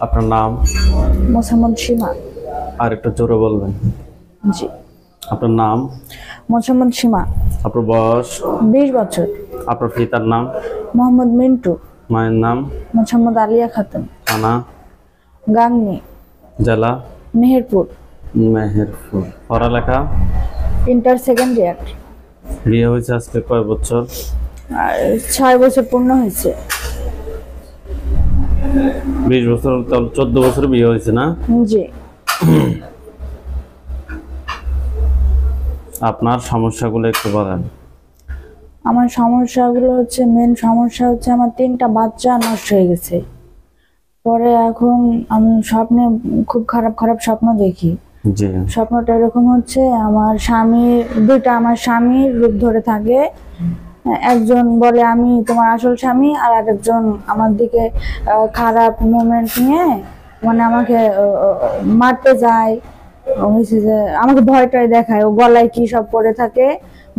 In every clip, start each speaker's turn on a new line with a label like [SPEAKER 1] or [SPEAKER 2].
[SPEAKER 1] আপনার নাম?
[SPEAKER 2] মোসাম্মদ সীমা।
[SPEAKER 1] আর একটু জোরে বলবেন।
[SPEAKER 2] জি।
[SPEAKER 1] আপনার নাম?
[SPEAKER 2] মোসাম্মদ সীমা।
[SPEAKER 1] আপনার বয়স?
[SPEAKER 2] 20 বছর।
[SPEAKER 1] আপনার পিতার নাম?
[SPEAKER 2] মোহাম্মদ মিন্টু।
[SPEAKER 1] মায়ের নাম?
[SPEAKER 2] মোসাম্মদ আলিয়া খাতুন।
[SPEAKER 1] থানা?
[SPEAKER 2] গাংনী।
[SPEAKER 1] জেলা?
[SPEAKER 2] মেহেরপুর।
[SPEAKER 1] মেহেরপুর। পড়ালেখা?
[SPEAKER 2] Inter second year.
[SPEAKER 1] বিয়ে হয়েছে আজকে কয় বছর?
[SPEAKER 2] আর 6 বছর পূর্ণ হয়েছে।
[SPEAKER 1] 20 বছর, 14 বছর বিয়ে হয়েছে না?
[SPEAKER 2] জি।
[SPEAKER 1] আপনার সমস্যাগুলো একটু বলেন।
[SPEAKER 2] আমার সমস্যাগুলো হচ্ছে, মেন সমস্যা হচ্ছে আমার 3টা বাচ্চা নষ্ট হয়ে গেছে। পরে এখন আমি স্বপ্নে খুব খারাপ খারাপ স্বপ্ন দেখি।
[SPEAKER 1] জি।
[SPEAKER 2] স্বপ্নটা এরকম হচ্ছে, আমার স্বামীর রূপ ধরে থাকে। একজন বলে আমি তোমার আসল স্বামী, আর আরেকজন আমার দিকে খারাপ মোমেন্ট নিয়ে মানে আমাকে মারতে যায়। হয়েছে যে আমাকে ভয়টাই দেখায়, ও গলায় কি সব পরে থাকে,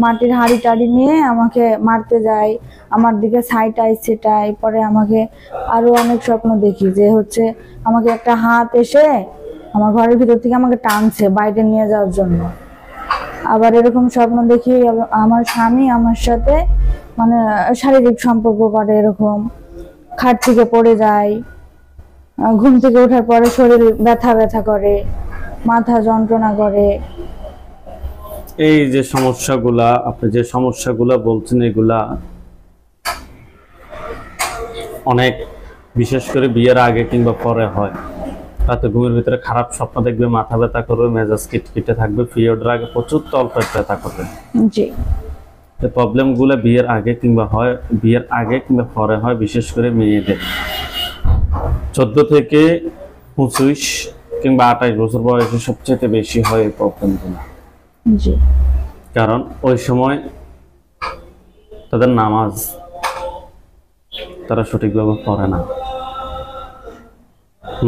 [SPEAKER 2] মাটির হাড়ি টাড়ি নিয়ে আমাকে মারতে যায়, আমার দিকে ছাইটাই সেটাই। পরে আমাকে আরো অনেক স্বপ্ন দেখি যে হচ্ছে আমাকে একটা হাত এসে আমার ঘরের ভিতর থেকে আমাকে টানছে বাইরে নিয়ে যাওয়ার জন্য। আবার এরকম স্বপ্ন দেখি আমার স্বামী আমার সাথে মানে শারীরিক সম্পর্ক করে, এরকম খাট থেকে পড়ে যায়, ঘুম থেকে ওঠার পরে শরীর ব্যথা ব্যথা করে, মাথা যন্ত্রণা করে।
[SPEAKER 1] এই যে সমস্যাগুলা, আপনি যে সমস্যাগুলা বলছেন, এগুলা অনেক, বিশেষ করে বিয়ের আগে কিংবা পরে হয়। রাতে ঘুমের ভিতরে খারাপ স্বপ্ন দেখবে, মাথা ব্যথা করবে, মেজাজ কিটকিটে থাকবে, পিরিয়ডের আগে প্রচুর তলপেট ব্যথা করবে।
[SPEAKER 2] জি।
[SPEAKER 1] এই প্রবলেমগুলো বিয়ের আগে কিংবা পরে হয়, বিশেষ করে মেয়েদের 14 থেকে 25 কিংবা 28 বছর বয়সে সবচেয়ে বেশি হয় এই প্রবলেমগুলো।
[SPEAKER 2] জি।
[SPEAKER 1] কারণ ওই সময় তাদের নামাজ তারা সঠিকভাবে পড়ে না।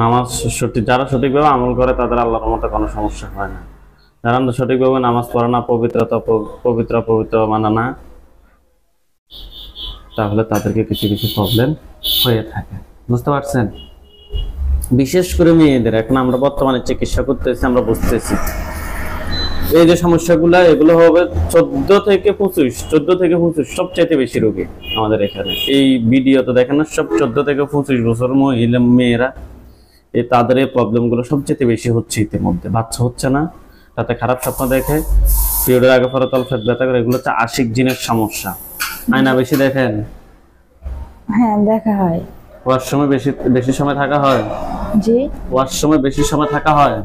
[SPEAKER 1] নামাজ যারা সঠিকভাবে আমল করে তাদের আল্লাহর মতো কোনো সমস্যা হয় না। যারা সঠিকভাবে নামাজ পড়ে না, পবিত্র মানে না, তাহলে তাদেরকে কিছু কিছু প্রবলেম হয়ে থাকে। বুঝতে পারছেন? বিশেষ করে মেয়েদের এখন আমরা বর্তমানে চিকিৎসা করতেছি, আমরা বুঝতেছি এই যে সমস্যাগুলো, এগুলো হবে 14 থেকে 25 সবচাইতে বেশি রোগী আমাদের এখানে। এই ভিডিও তো দেখেন না, সব 14 থেকে 25 বছর মহিলা মেয়েরা, তাদের এই প্রবলেমগুলো সবচেয়ে বেশি হচ্ছে। ইতিমধ্যে বাচ্চা হচ্ছে না, তাতে খারাপ স্বপ্ন দেখে, পিরিয়ডের আগে পরে তলপেট ব্যথা করে। এগুলো হচ্ছে আশিক জিনের সমস্যা। আয়না বেশি দেখেন?
[SPEAKER 2] হ্যাঁ, দেখা হয়।
[SPEAKER 1] ওয়াশরুমে বেশি সময় থাকা হয়?
[SPEAKER 2] জি।
[SPEAKER 1] ওয়াশরুমে বেশি সময় থাকা হয়?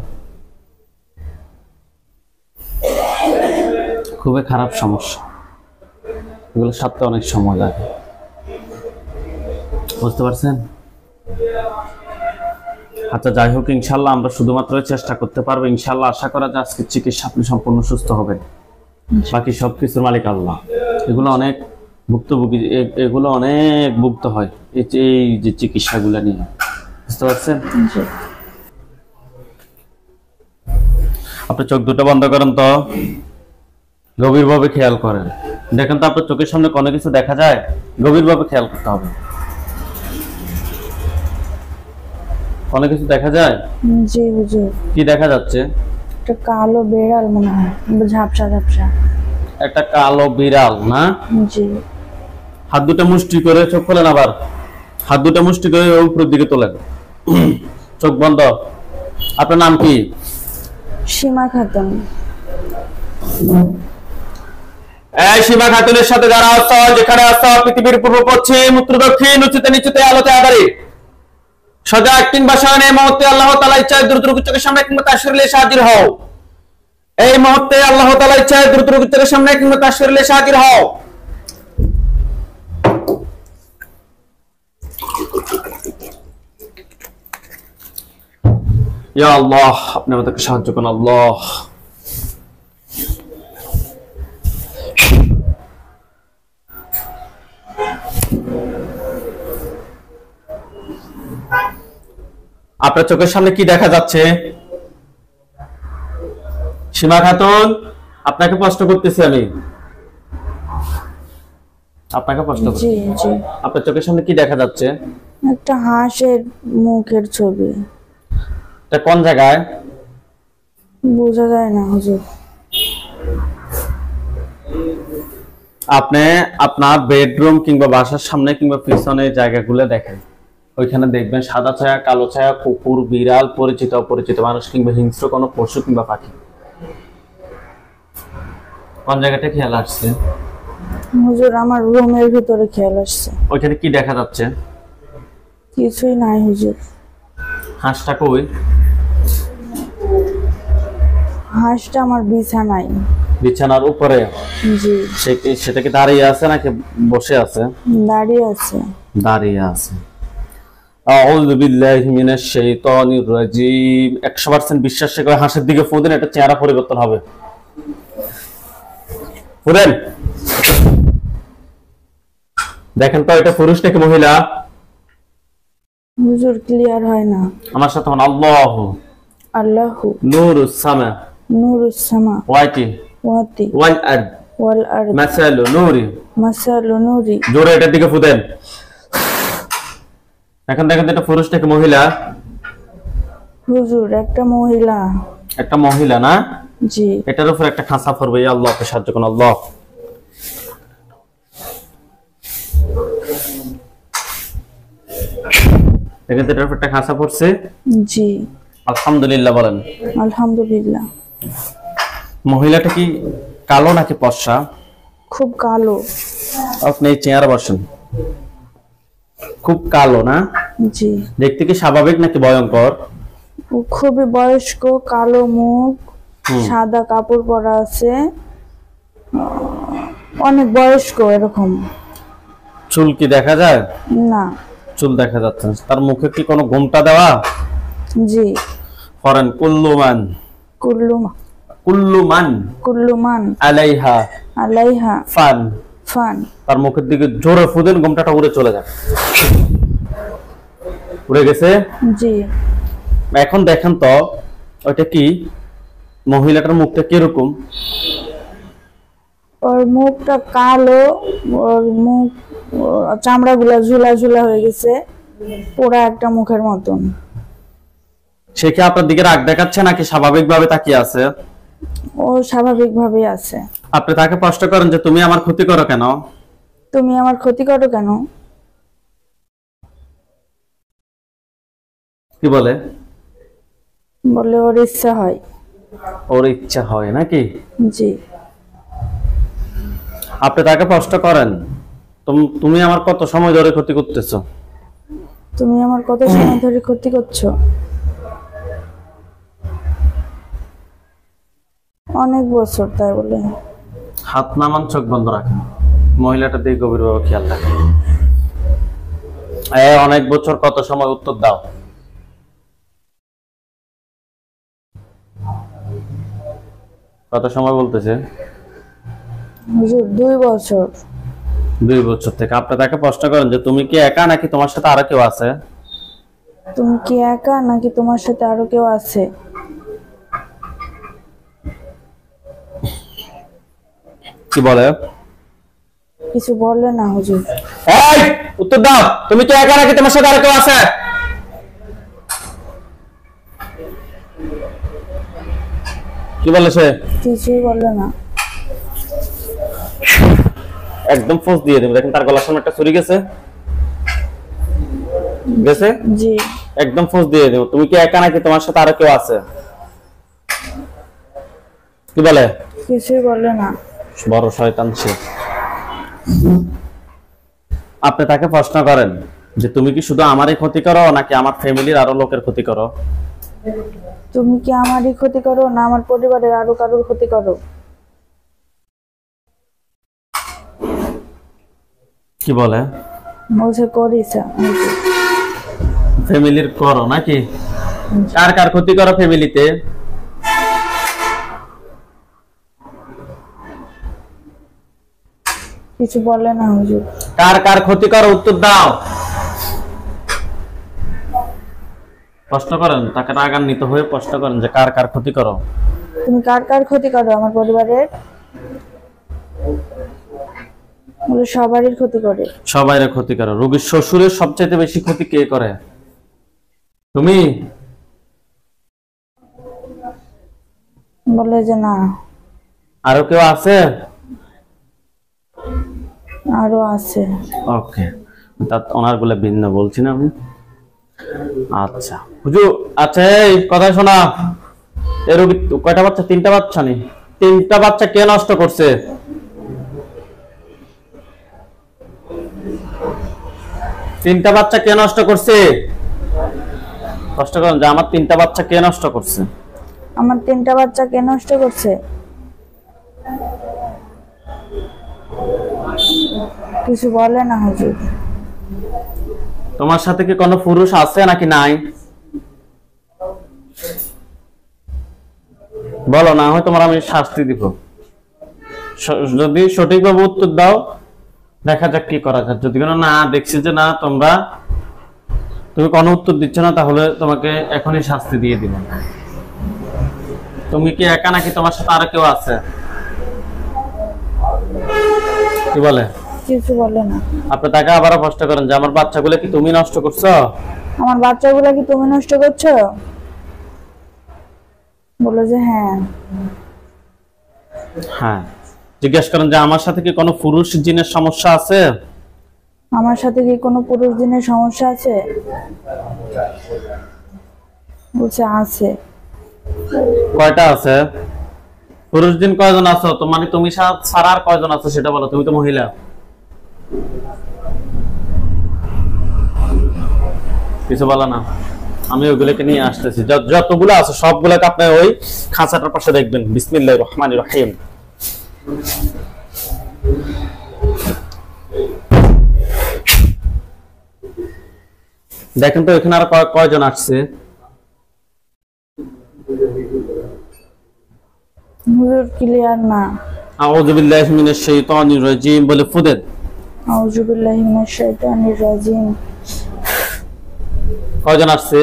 [SPEAKER 1] খুবই খারাপ সমস্যা, এগুলো সাথে অনেক সময় লাগে। বুঝতে পারছেন? আচ্ছা, যাই হোক, ইনশাল্লাহ আমরা শুধুমাত্র চেষ্টা করতে পারবো। ইনশাল্লাহ আশা করা যায় আজকের চিকিৎসা আপনি সম্পূর্ণ সুস্থ হবেন। বাকি সবকিছুর মালিক আল্লাহ। এগুলো অনেক ভুক্তভোগী, এগুলো অনেক ভুক্ত হয় এই যে চিকিৎসাগুলো নিয়ে। বুঝতে পারছেন? আপনি চোখ দুটো বন্ধ করেন তো, গভীরভাবে খেয়াল করেন। দেখেন তো আপনার চোখের সামনে কোনো কিছু দেখা যায়? গভীরভাবে খেয়াল করতে হবে। কোনো কিছু দেখা যায়?
[SPEAKER 2] জি হুজুর।
[SPEAKER 1] কি দেখা যাচ্ছে?
[SPEAKER 2] একটা কালো বিড়াল মনে হয়, ঝাপসা ঝাপসা
[SPEAKER 1] একটা কালো বিড়াল না?
[SPEAKER 2] জি।
[SPEAKER 1] হাত দুটো মুষ্টি করে চোখ খোলেন, আবার হাত দুটো মুষ্টি করে উপরের দিকে তোলেন, চোখ বন্ধ। আপনার নাম কি?
[SPEAKER 2] সীমা খাতুন।
[SPEAKER 1] এই সীমা খাতুনের সাথে যারা আছো, যেখানে আছো, পৃথিবীর পূর্ব পশ্চিম উত্তর দক্ষিণ উঁচুতে নিচুতে আলোতে আধারে সজা কিংবা শয়নে, এই মুহূর্তে আল্লাহ তাআলা ইচ্ছায় দ্রুত চোখের সামনে কিংবা তাশরিলে হাজির হও। এই মুহূর্তে আল্লাহ তাআলা ইচ্ছায় দ্রুত চোখের সামনে কিংবা তাশরিলে হাজির হও। ইয়া আল্লাহ, আপনি আমাদেরকে সাহায্য করুন আল্লাহ। আপনার চোখের সামনে কি দেখা যাচ্ছে? সীমা খাতুন, আপনাকে প্রশ্ন করতেছি আমি, আপনাকে প্রশ্ন করছি। আপনার চোখের সামনে কি দেখা যাচ্ছে?
[SPEAKER 2] একটা হাঁসের মুখের ছবি।
[SPEAKER 1] এটা কোন জায়গায়?
[SPEAKER 2] বোঝা যায় না হুজুর।
[SPEAKER 1] আপনি আপনার বেডরুম কিংবা বাসার সামনে কিংবা পিছনে জায়গাগুলো দেখেন, ওইখানে দেখবেন সাদা ছায়া, কালো ছায়া, কুকুর, বিড়াল, পরিচিত অপরিচিত মানুষ কিংবা হিংস্র কোনো পশু কিংবা পাখি। কোন জায়গাটা খেয়াল আসছে?
[SPEAKER 2] হুজুর আমার রুমের ভিতরে খেয়াল আসছে।
[SPEAKER 1] ওইখানে কি দেখা যাচ্ছে?
[SPEAKER 2] কিছুই নাই হুজুর।
[SPEAKER 1] হাঁসটা কই?
[SPEAKER 2] হাঁসটা আমার বিছানায়।
[SPEAKER 1] বিছানার উপরে?
[SPEAKER 2] জি।
[SPEAKER 1] সেটা কি দাঁড়িয়ে আছে নাকি বসে আছে?
[SPEAKER 2] দাঁড়িয়ে আছে।
[SPEAKER 1] দাঁড়িয়ে আছে। আউযু বিল্লাহি মিনাশ শাইতানির রাজিম। 100% বিশ্বাস করে হাঁসের দিকে ফু দিন, এটা চেহারা পরিবর্তন হবে। ফুরেন দেখেন তো এটা পুরুষ নাকি মহিলা?
[SPEAKER 2] হুজুর ক্লিয়ার হয় না।
[SPEAKER 1] আমার সাথে আল্লাহু
[SPEAKER 2] আল্লাহু
[SPEAKER 1] নূরুস সামা
[SPEAKER 2] নূরুস সামা
[SPEAKER 1] ওয়াতি
[SPEAKER 2] ওয়াতি
[SPEAKER 1] ওয়াল আরদ
[SPEAKER 2] ওয়াল আরদ
[SPEAKER 1] মাসালু নূরি।
[SPEAKER 2] মাসালু নূরি।
[SPEAKER 1] জোরে এটার দিকে ফু দেন। এখন দেখেন এটা পুরুষ নাকি মহিলা?
[SPEAKER 2] হুজুর একটা মহিলা।
[SPEAKER 1] একটা মহিলা না?
[SPEAKER 2] জি।
[SPEAKER 1] এটার উপর একটা খাঁচা পড়বে। ইয়া আল্লাহ, আপনি সাহায্য করুন আল্লাহ। দেখেন এটার উপর একটা খাঁচা পড়ছে।
[SPEAKER 2] জি।
[SPEAKER 1] আলহামদুলিল্লাহ বলেন।
[SPEAKER 2] আলহামদুলিল্লাহ।
[SPEAKER 1] মহিলাটা কি কালো নাকি ফর্সা?
[SPEAKER 2] খুব কালো।
[SPEAKER 1] আপনি এই চেয়ারে বসেন। খুব কালো না?
[SPEAKER 2] জি।
[SPEAKER 1] দেখতে কি স্বাভাবিক নাকি ভয়ঙ্কর?
[SPEAKER 2] ও খুবই বয়স্ক, কালো মুখ, সাদা কাপড় পরা আছে, অনেক বয়স্ক এরকম।
[SPEAKER 1] চুল কি দেখা যায়?
[SPEAKER 2] না।
[SPEAKER 1] চুল দেখা যাচ্ছে না। তার মুখে কি কোনো ঘোমটা দেওয়া?
[SPEAKER 2] জি।
[SPEAKER 1] ফরেন কুল্লুমান কুল্লুমান
[SPEAKER 2] কুল্লুমান
[SPEAKER 1] আলাইহা
[SPEAKER 2] আলাইহা
[SPEAKER 1] ফান
[SPEAKER 2] ফান।
[SPEAKER 1] তার মুখের দিকে জোরে ফুদেন, ঘোমটাটা উড়ে চলে যায়। উড়ে গেছে?
[SPEAKER 2] জি।
[SPEAKER 1] এখন দেখেন তো ওইটা কি, মহিলাটার মুখটা কিরকম?
[SPEAKER 2] ওর মুখটা কালো, ওর মুখ চামড়া গুলা ঝুলা ঝুলা হয়ে গেছে, পোড়া একটা মুখের মতন।
[SPEAKER 1] সে কি আপনার দিকে রাগ দেখাচ্ছে নাকি স্বাভাবিক ভাবে তাকিয়ে আছে?
[SPEAKER 2] ও স্বাভাবিক ভাবে আছে।
[SPEAKER 1] আপনি তাকে প্রশ্ন করেন যে তুমি আমার ক্ষতি করো কেন?
[SPEAKER 2] তুমি আমার ক্ষতি করো কেন?
[SPEAKER 1] কি বলে?
[SPEAKER 2] বলে ওর ইচ্ছা হয়।
[SPEAKER 1] ওর ইচ্ছা হয় নাকি?
[SPEAKER 2] জি।
[SPEAKER 1] আপনি তাকে প্রশ্ন করেন তুমি আমার কত সময় ধরে ক্ষতি করতেছো?
[SPEAKER 2] তুমি আমার কত সময় ধরে ক্ষতি করছো? অনেক বছর। তাই বলে
[SPEAKER 1] হাত নামান, চোখ বন্ধ রাখেন, মহিলাটার দিকে গভীরভাবে খেয়াল রাখেন। অনেক বছর কত সময়, উত্তর দাও। কত সময় বলতেছে?
[SPEAKER 2] হুজুর 2 বছর।
[SPEAKER 1] 2 বছর থেকে। আপনি তাকে প্রশ্ন করেন যে তুমি কি একা নাকি তোমার সাথে আরো কেউ আছে?
[SPEAKER 2] তুমি কি একা নাকি তোমার সাথে আরো কেউ আছে?
[SPEAKER 1] কি বলে?
[SPEAKER 2] কিছু বলে না হুজুর।
[SPEAKER 1] এই উত্তর দাও, তুমি কি একা নাকি তোমার সাথে আরো কেউ আছে? কি বলে সে?
[SPEAKER 2] কিছুই বলে না।
[SPEAKER 1] একদম ফোর্স দিয়ে দেব। দেখেন তার গলার সামনে একটা ছুরি গেছে। গেছে?
[SPEAKER 2] জি।
[SPEAKER 1] একদম ফোর্স দিয়ে দেব। তুমি কি একা নাকি তোমার সাথে আরো কেউ আছে? কি বলে?
[SPEAKER 2] কিছুই বলে না।
[SPEAKER 1] বড় শয়তান সে। আপনি তাকে প্রশ্ন করেন যে তুমি কি শুধু আমারই ক্ষতি করো নাকি আমার ফ্যামিলির আরো লোকের ক্ষতি করো?
[SPEAKER 2] তুমি কি আমারই ক্ষতি করো না আমার পরিবারের আরো কারোর ক্ষতি করো?
[SPEAKER 1] কি বলে?
[SPEAKER 2] বলছে করিস।
[SPEAKER 1] ফ্যামিলির করো নাকি? কার কার ক্ষতি করো ফ্যামিলিতে?
[SPEAKER 2] কিছু বলে না হুজুর।
[SPEAKER 1] কার কার ক্ষতি করো, উত্তর দাও। প্রশ্ন করেন, তাকে রাগান্বিত হয়ে প্রশ্ন করেন যে কার কার ক্ষতি করো?
[SPEAKER 2] তুমি কার কার ক্ষতি করো আমার পরিবারের? বলে সবারই ক্ষতি করে।
[SPEAKER 1] সবাইরে ক্ষতি করে। রোগীর শ্বশুরের সবচাইতে বেশি ক্ষতি কে করে? তুমি?
[SPEAKER 2] বলে যে না।
[SPEAKER 1] আরো কেউ আছে?
[SPEAKER 2] আরো আছে।
[SPEAKER 1] ওকে, তা ওনার গুলো ভিন্ন বলছি না আমি। আচ্ছা হুজুর, আচ্ছা এই কথা শোনা, এই রোগী কয়টা বাচ্চা? 3টা বাচ্চা নেই? 3টা বাচ্চা কে নষ্ট করছে? 3টা বাচ্চা কে নষ্ট করছে? কষ্ট করেন যে আমার 3টা বাচ্চা কে নষ্ট করছে?
[SPEAKER 2] আমার 3টা বাচ্চা কে নষ্ট করছে? কিছু বলে না হুজুর।
[SPEAKER 1] তোমার সাথে কি কোনো পুরুষ আছে নাকি নাই? বলো, না হয় তোমার আমি শাস্তি দিব। যদি সঠিকভাবে উত্তর দাও দেখা যাক কি করা যায়। যদি কোনো না দেখছি যে না তুমি কোনো উত্তর দিচ্ছ না, তাহলে তোমাকে এখনই শাস্তি দিয়ে দিব। তুমি কি একা নাকি তোমার সাথে আরো কেউ আছে? কি বলে?
[SPEAKER 2] কিছু বলে না।
[SPEAKER 1] আপনি তাকে আবারও প্রশ্ন করেন যে আমার বাচ্চাগুলো কি তুমি নষ্ট করছো?
[SPEAKER 2] আমার বাচ্চাগুলো কি তুমি নষ্ট করছো? বলে যে হ্যাঁ।
[SPEAKER 1] হ্যাঁ। জিজ্ঞেস করেন যে আমার সাথে কি কোনো পুরুষ জিনের সমস্যা আছে?
[SPEAKER 2] আমার সাথে কি কোনো পুরুষ জিনের সমস্যা আছে? বলছে আছে।
[SPEAKER 1] কয়টা আছে? পুরুষ জিন কয়জন আছো? তো মানে তুমি ছাড়া আর কয়জন আছো সেটা বলো। তুমি তো মহিলা। কিছু বলো না। আমি ওগুলোকে নিয়ে আসতেছি। যতগুলো আছে সবগুলোকে আপনি ওই খাঁচাটার পাশে দেখবেন। বিসমিল্লাহির রহমানির রহিম। দেখেন তো এখানে আর কয়জন আসছে?
[SPEAKER 2] হুজুর ক্লিয়ার না।
[SPEAKER 1] আউযু বিল্লাহি মিনাশ শাইতানির রাজিম বলে ফুদেন।
[SPEAKER 2] আউযু বিল্লাহি মিনাশ শাইতানির রাজিম।
[SPEAKER 1] কয়জন আসছে?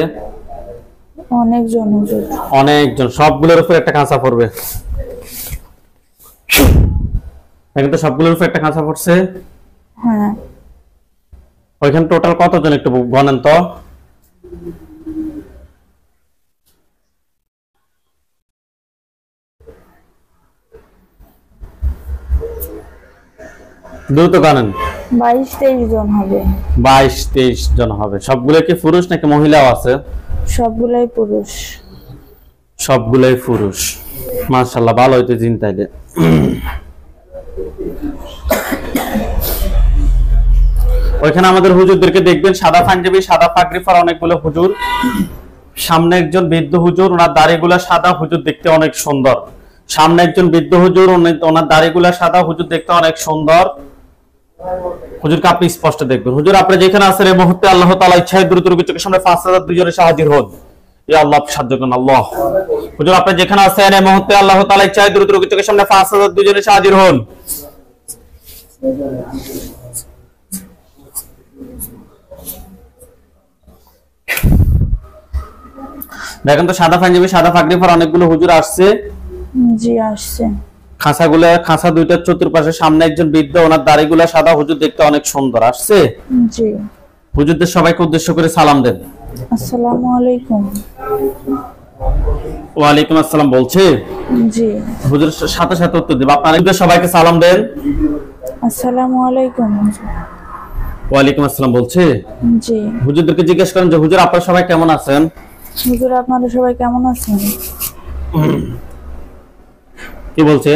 [SPEAKER 2] অনেকজন হুজুর।
[SPEAKER 1] অনেকজন। সবগুলোর উপর একটা খাঁচা পড়বে। এখন তো সবগুলোর উপর একটা খাঁচা পড়ছে।
[SPEAKER 2] হ্যাঁ।
[SPEAKER 1] ওইখানে টোটাল কতজন একটু গণেন তো? দ্রুত গণেন।
[SPEAKER 2] 22-23 জন হবে।
[SPEAKER 1] 22-23 জন হবে। সবগুলো কি পুরুষ নাকি মহিলাও আছে?
[SPEAKER 2] সবগুলাই পুরুষ।
[SPEAKER 1] সবগুলাই পুরুষ। মাশাআল্লাহ, ভালো হইতো জিন তাইলে। ওইখানে আমাদের হুজুরদেরকে দেখবেন সাদা পাঞ্জাবি, সাদা পাগড়ি পরা অনেকগুলো হুজুর। সামনে একজন বৃদ্ধ হুজুর, ওনার দাড়িগুলা সাদা, হুজুর দেখতে অনেক সুন্দর। সামনে একজন বৃদ্ধ হুজুর, ওনার দাড়িগুলা সাদা, হুজুর দেখতে অনেক সুন্দর। হুজুরকে আপনি স্পষ্ট দেখবেন। হুজুর আপনি যেখানে আছেন এই মুহূর্তে আল্লাহ তাআলা ইচ্ছায় দ্রুত রোগীর চোখের সামনে 5000 দুজনের হাজির হন। ইয়া আল্লাহ, সাহায্য করুন আল্লাহ। হুজুর আপনি যেখানে আছেন এই মুহূর্তে আল্লাহ তাআলা ইচ্ছায় দ্রুত রোগীর চোখের সামনে 5000 দুজনের হাজির হন। দেখেন তো সাদা পাঞ্জাবি, সাদা পাগড়ি পরা অনেকগুলো হুজুর আসছে।
[SPEAKER 2] জি আসছে।
[SPEAKER 1] খাঁচা দুইটার চতুর্পাশে সামনে একজন বৃদ্ধ, ওনার দাড়িগুলা সাদা, হুজুর দেখতে অনেক সুন্দর আসছে।
[SPEAKER 2] জি।
[SPEAKER 1] হুজুরদের সবাইকে উদ্দেশ্য করে সালাম দেন।
[SPEAKER 2] আসসালামু আলাইকুম।
[SPEAKER 1] ওয়ালাইকুম আসসালাম বলছে।
[SPEAKER 2] জি।
[SPEAKER 1] হুজুর সাথে সাথে উত্তর দেব। আপনারা সবাইকে সালাম দেন।
[SPEAKER 2] আসসালামু আলাইকুম।
[SPEAKER 1] ওয়ালাইকুম আসসালাম বলছে।
[SPEAKER 2] জি।
[SPEAKER 1] হুজুরদেরকে জিজ্ঞেস করেন যে হুজুর আপনারা সবাই কেমন আছেন?
[SPEAKER 2] হুজুর আপনারা সবাই কেমন আছেন?
[SPEAKER 1] কি বলছে?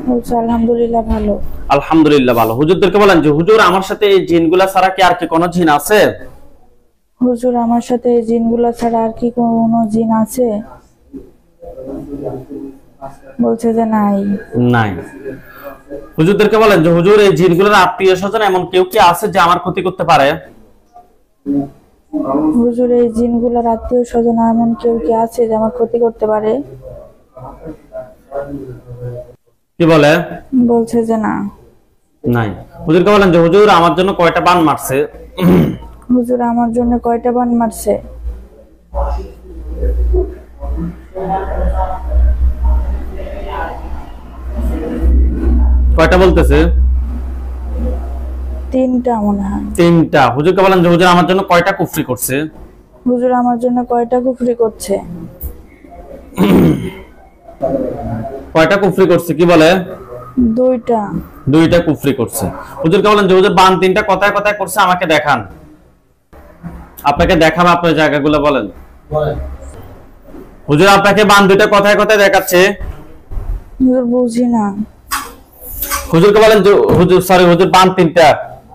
[SPEAKER 2] বলছে আলহামদুলিল্লাহ ভালো।
[SPEAKER 1] আলহামদুলিল্লাহ ভালো। হুজুরদেরকে বলেন যে হুজুর আমার সাথে এই জিনগুলা ছাড়া কি আর কি কোনো জিন আছে?
[SPEAKER 2] হুজুর আমার সাথে এই জিনগুলা ছাড়া আর কি কোনো জিন আছে? বলছে যে নাই।
[SPEAKER 1] নাই। হুজুরদেরকে বলেন যে হুজুর এই জিনগুলোর আত্মীয় স্বজন এমন কেউ কি আছে যে আমার ক্ষতি করতে পারে?
[SPEAKER 2] হুজুর এই জিনগুলার আত্মীয় স্বজন এমন কেউ কি আছে যে আমার ক্ষতি করতে পারে?
[SPEAKER 1] কি বলে?
[SPEAKER 2] বলছে যে না।
[SPEAKER 1] নাই। হুজুরকে বলেন যে হুজুর আমার জন্য কয়টা বান মারছে?
[SPEAKER 2] হুজুর আমার জন্য কয়টা বান মারছে?
[SPEAKER 1] কয়টা বলতেছে?
[SPEAKER 2] তিনটা মনে হয়।
[SPEAKER 1] তিনটা। হুজুরকে বলেন যে হুজুর আমার জন্য কয়টা কুফরি করছে?
[SPEAKER 2] হুজুর আমার জন্য কয়টা কুফরি করছে?
[SPEAKER 1] কয়টা কুফরি করছে কি বলে?
[SPEAKER 2] দুইটা।
[SPEAKER 1] দুইটা কুফরি করছে। হুজুরকে বলেন যে হুজুর বান তিনটা কথায় কথায় করছে, আমাকে দেখান। আপনাকে দেখাবো, আপনার জায়গাগুলো বলেন। হুজুর আপনাকে বান দুইটা কথায় কথায় দেখাচ্ছে।
[SPEAKER 2] হুজুর বুঝি না।
[SPEAKER 1] হুজুরকে বলেন যে হুজুর সরি হুজুর বান তিনটা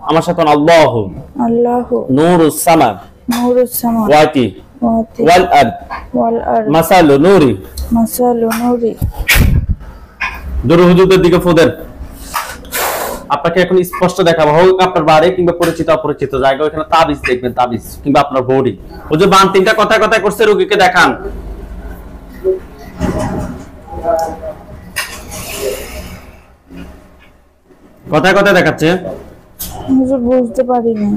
[SPEAKER 1] আমার সাথে আল্লাহু
[SPEAKER 2] আল্লাহু
[SPEAKER 1] নূরুস সামাদ
[SPEAKER 2] নূরুস সামাওয়াতি
[SPEAKER 1] ওয়াতি ওয়াল আরদ
[SPEAKER 2] ওয়াল আরদ
[SPEAKER 1] মাসালু নূরি
[SPEAKER 2] মাসালু নূরি।
[SPEAKER 1] দুরু হুজুরদের দিকে ফোদেন। আপনাকে এখন স্পষ্ট দেখাবো, হোক আপনার বাড়ি কিংবা পরিচিত অপরিচিত জায়গা, ওখানে তাবিজ দেখবেন, তাবিজ কিংবা আপনার বডি। হুজুর বান তিনটা কথায় কথায় করছে, রোগীকে দেখান। কথায় কথায় দেখাচ্ছে।
[SPEAKER 2] হুজুর বুঝতে পারিনি।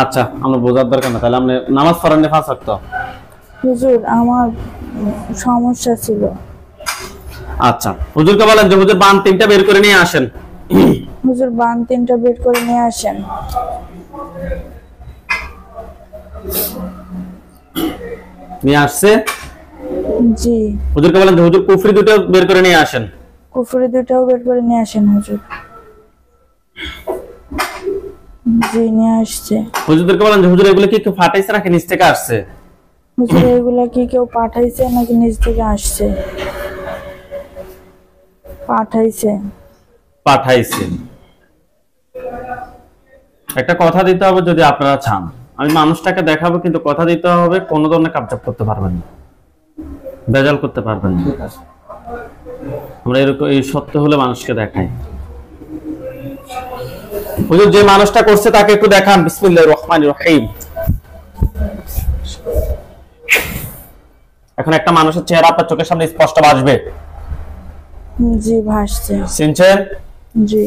[SPEAKER 1] আচ্ছা, আমরা বোঝার দরকার না, তাহলে আপনি নামাজ পড়েন না 5 ওয়াক্ত?
[SPEAKER 2] হুজুর আমার সমস্যা ছিল।
[SPEAKER 1] আচ্ছা, হুজুরকে বলেন যে হুজুর বান তিনটা বের করে নিয়ে আসেন।
[SPEAKER 2] হুজুর বান তিনটা বের করে নিয়ে আসেন।
[SPEAKER 1] নিয়ে আসছে?
[SPEAKER 2] জি।
[SPEAKER 1] হুজুরকে বলেন যে হুজুর কুফরি দুটো বের করে নিয়ে আসেন।
[SPEAKER 2] কুফরি দুটাও বের করে নিয়ে আসেন হুজুর। জি নিয়ে আসছে।
[SPEAKER 1] হুজুরকে বলেন যে হুজুর এগুলো কি কেউ ফাটাইছে নাকি নিচ থেকে আসছে?
[SPEAKER 2] হুজুর এগুলা কি কেউ পাঠাইছে নাকি নিজ থেকে আসছে? পাঠাইছে।
[SPEAKER 1] পাঠাইছে। একটা কথা দিতে হবে, যদি আপনারা চান আমি মানুষটাকে দেখাবো, কিন্তু কথা দিতে হবে কোনো ধরনের কাবজাব করতে পারবেন না, বেজাল করতে পারবেন না। আমরা এরকম এই সত্য হলে মানুষকে দেখাই। হুজুর যে মানুষটা করছে তাকে একটু দেখান। বিসমিল্লাহির রহমানির রহিম। এখন একটা মানুষের চেহারা আপনার চোখের সামনে স্পষ্ট ভাসবে।
[SPEAKER 2] জি ভাসছে।
[SPEAKER 1] চিনছেন?
[SPEAKER 2] জি।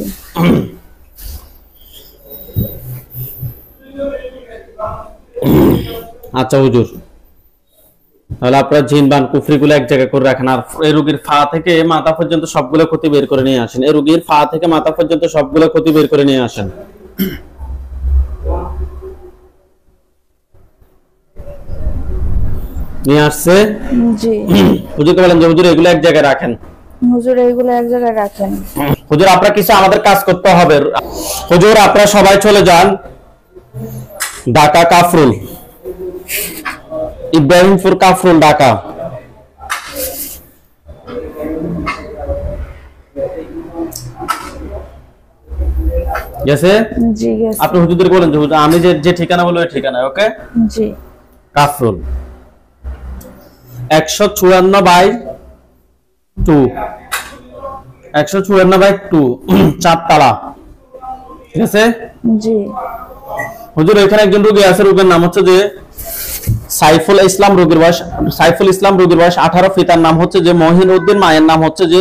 [SPEAKER 1] আচ্ছা হুজুর, তাহলে আপনারা জিন বান কুফরিগুলো এক জায়গায় করে রাখেন, আর এই রোগীর ফা থেকে মাথা পর্যন্ত সবগুলো ক্ষতি বের করে নিয়ে আসেন। এই রোগীর ফা থেকে মাথা পর্যন্ত সবগুলো ক্ষতি বের করে নিয়ে আসেন। নিয়ে আসছে?
[SPEAKER 2] জি।
[SPEAKER 1] হুজুরকে বলেন যে হুজুর এগুলো এক জায়গায় রাখেন।
[SPEAKER 2] হুজুর এইগুলো এক জায়গায় রাখেন।
[SPEAKER 1] হুজুর আপনারা কিছু আমাদের কাজ করতে হবে। হুজুর আপনারা সবাই চলে যান ঢাকা কাফরুল, ইব্রাহিমপুর কাফরুল ঢাকা। গেছে?
[SPEAKER 2] জি গেছে।
[SPEAKER 1] আপনি হুজুরদেরকে বলেন যে হুজুর আমি যে ঠিকানা বলবো, এই ঠিকানায়। ওকে?
[SPEAKER 2] জি।
[SPEAKER 1] কাফরুল 154/2 154/2 চারতলা। ঠিক আছে?
[SPEAKER 2] জি।
[SPEAKER 1] হুজুর এখানে একজন রোগী আছে, রোগীর নাম হচ্ছে যে সাইফুল ইসলাম। রোগীর বয়স 18। পিতার নাম হচ্ছে যে মহিন উদ্দিন, মায়ের নাম হচ্ছে যে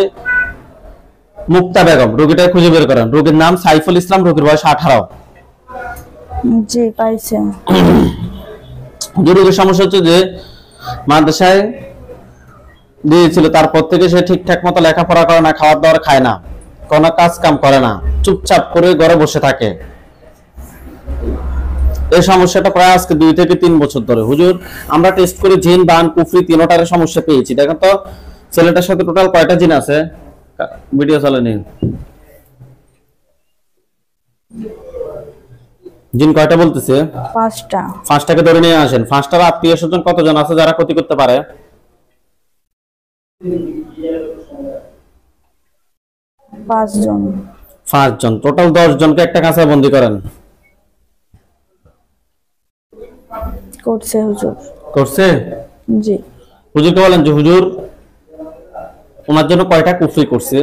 [SPEAKER 1] মুক্তা বেগম। রোগীটা খুঁজে বের করেন। রোগীর নাম সাইফুল ইসলাম, রোগীর বয়স 18।
[SPEAKER 2] জি পাইছে।
[SPEAKER 1] রোগীর সমস্যা হচ্ছে যে মাদ্রাসায় দিয়েছিল, তারপর থেকে সে ঠিকঠাক মতো লেখাপড়া করে না, খাবার দাবার খায় না, কোনো কাজ কাম করে না, চুপচাপ করে ঘরে বসে থাকে। এই সমস্যাটা প্রায় আজকে 2 থেকে 3 বছর ধরে। হুজুর আমরা টেস্ট করে জিন বান কুফরি তিনটার সমস্যা পেয়েছি। দেখেন তো ছেলেটার সাথে টোটাল কয়টা জিন আছে? ভিডিও চালানি জিন কয়টা বলতেছে?
[SPEAKER 2] 5টা।
[SPEAKER 1] 5টাকে ধরে নিয়ে আসেন। 5টার আত্মীয় স্বজন কতজন আছে যারা ক্ষতি করতে পারে?
[SPEAKER 2] 5 জন।
[SPEAKER 1] 5 জন। টোটাল 10 জনকে একটা কাঁচায় বন্দি করেন।
[SPEAKER 2] করছে হুজুর।
[SPEAKER 1] করছে?
[SPEAKER 2] জি।
[SPEAKER 1] হুজুরকে বলেন যে হুজুর ওনার জন্য কয়টা কুফরি করছে?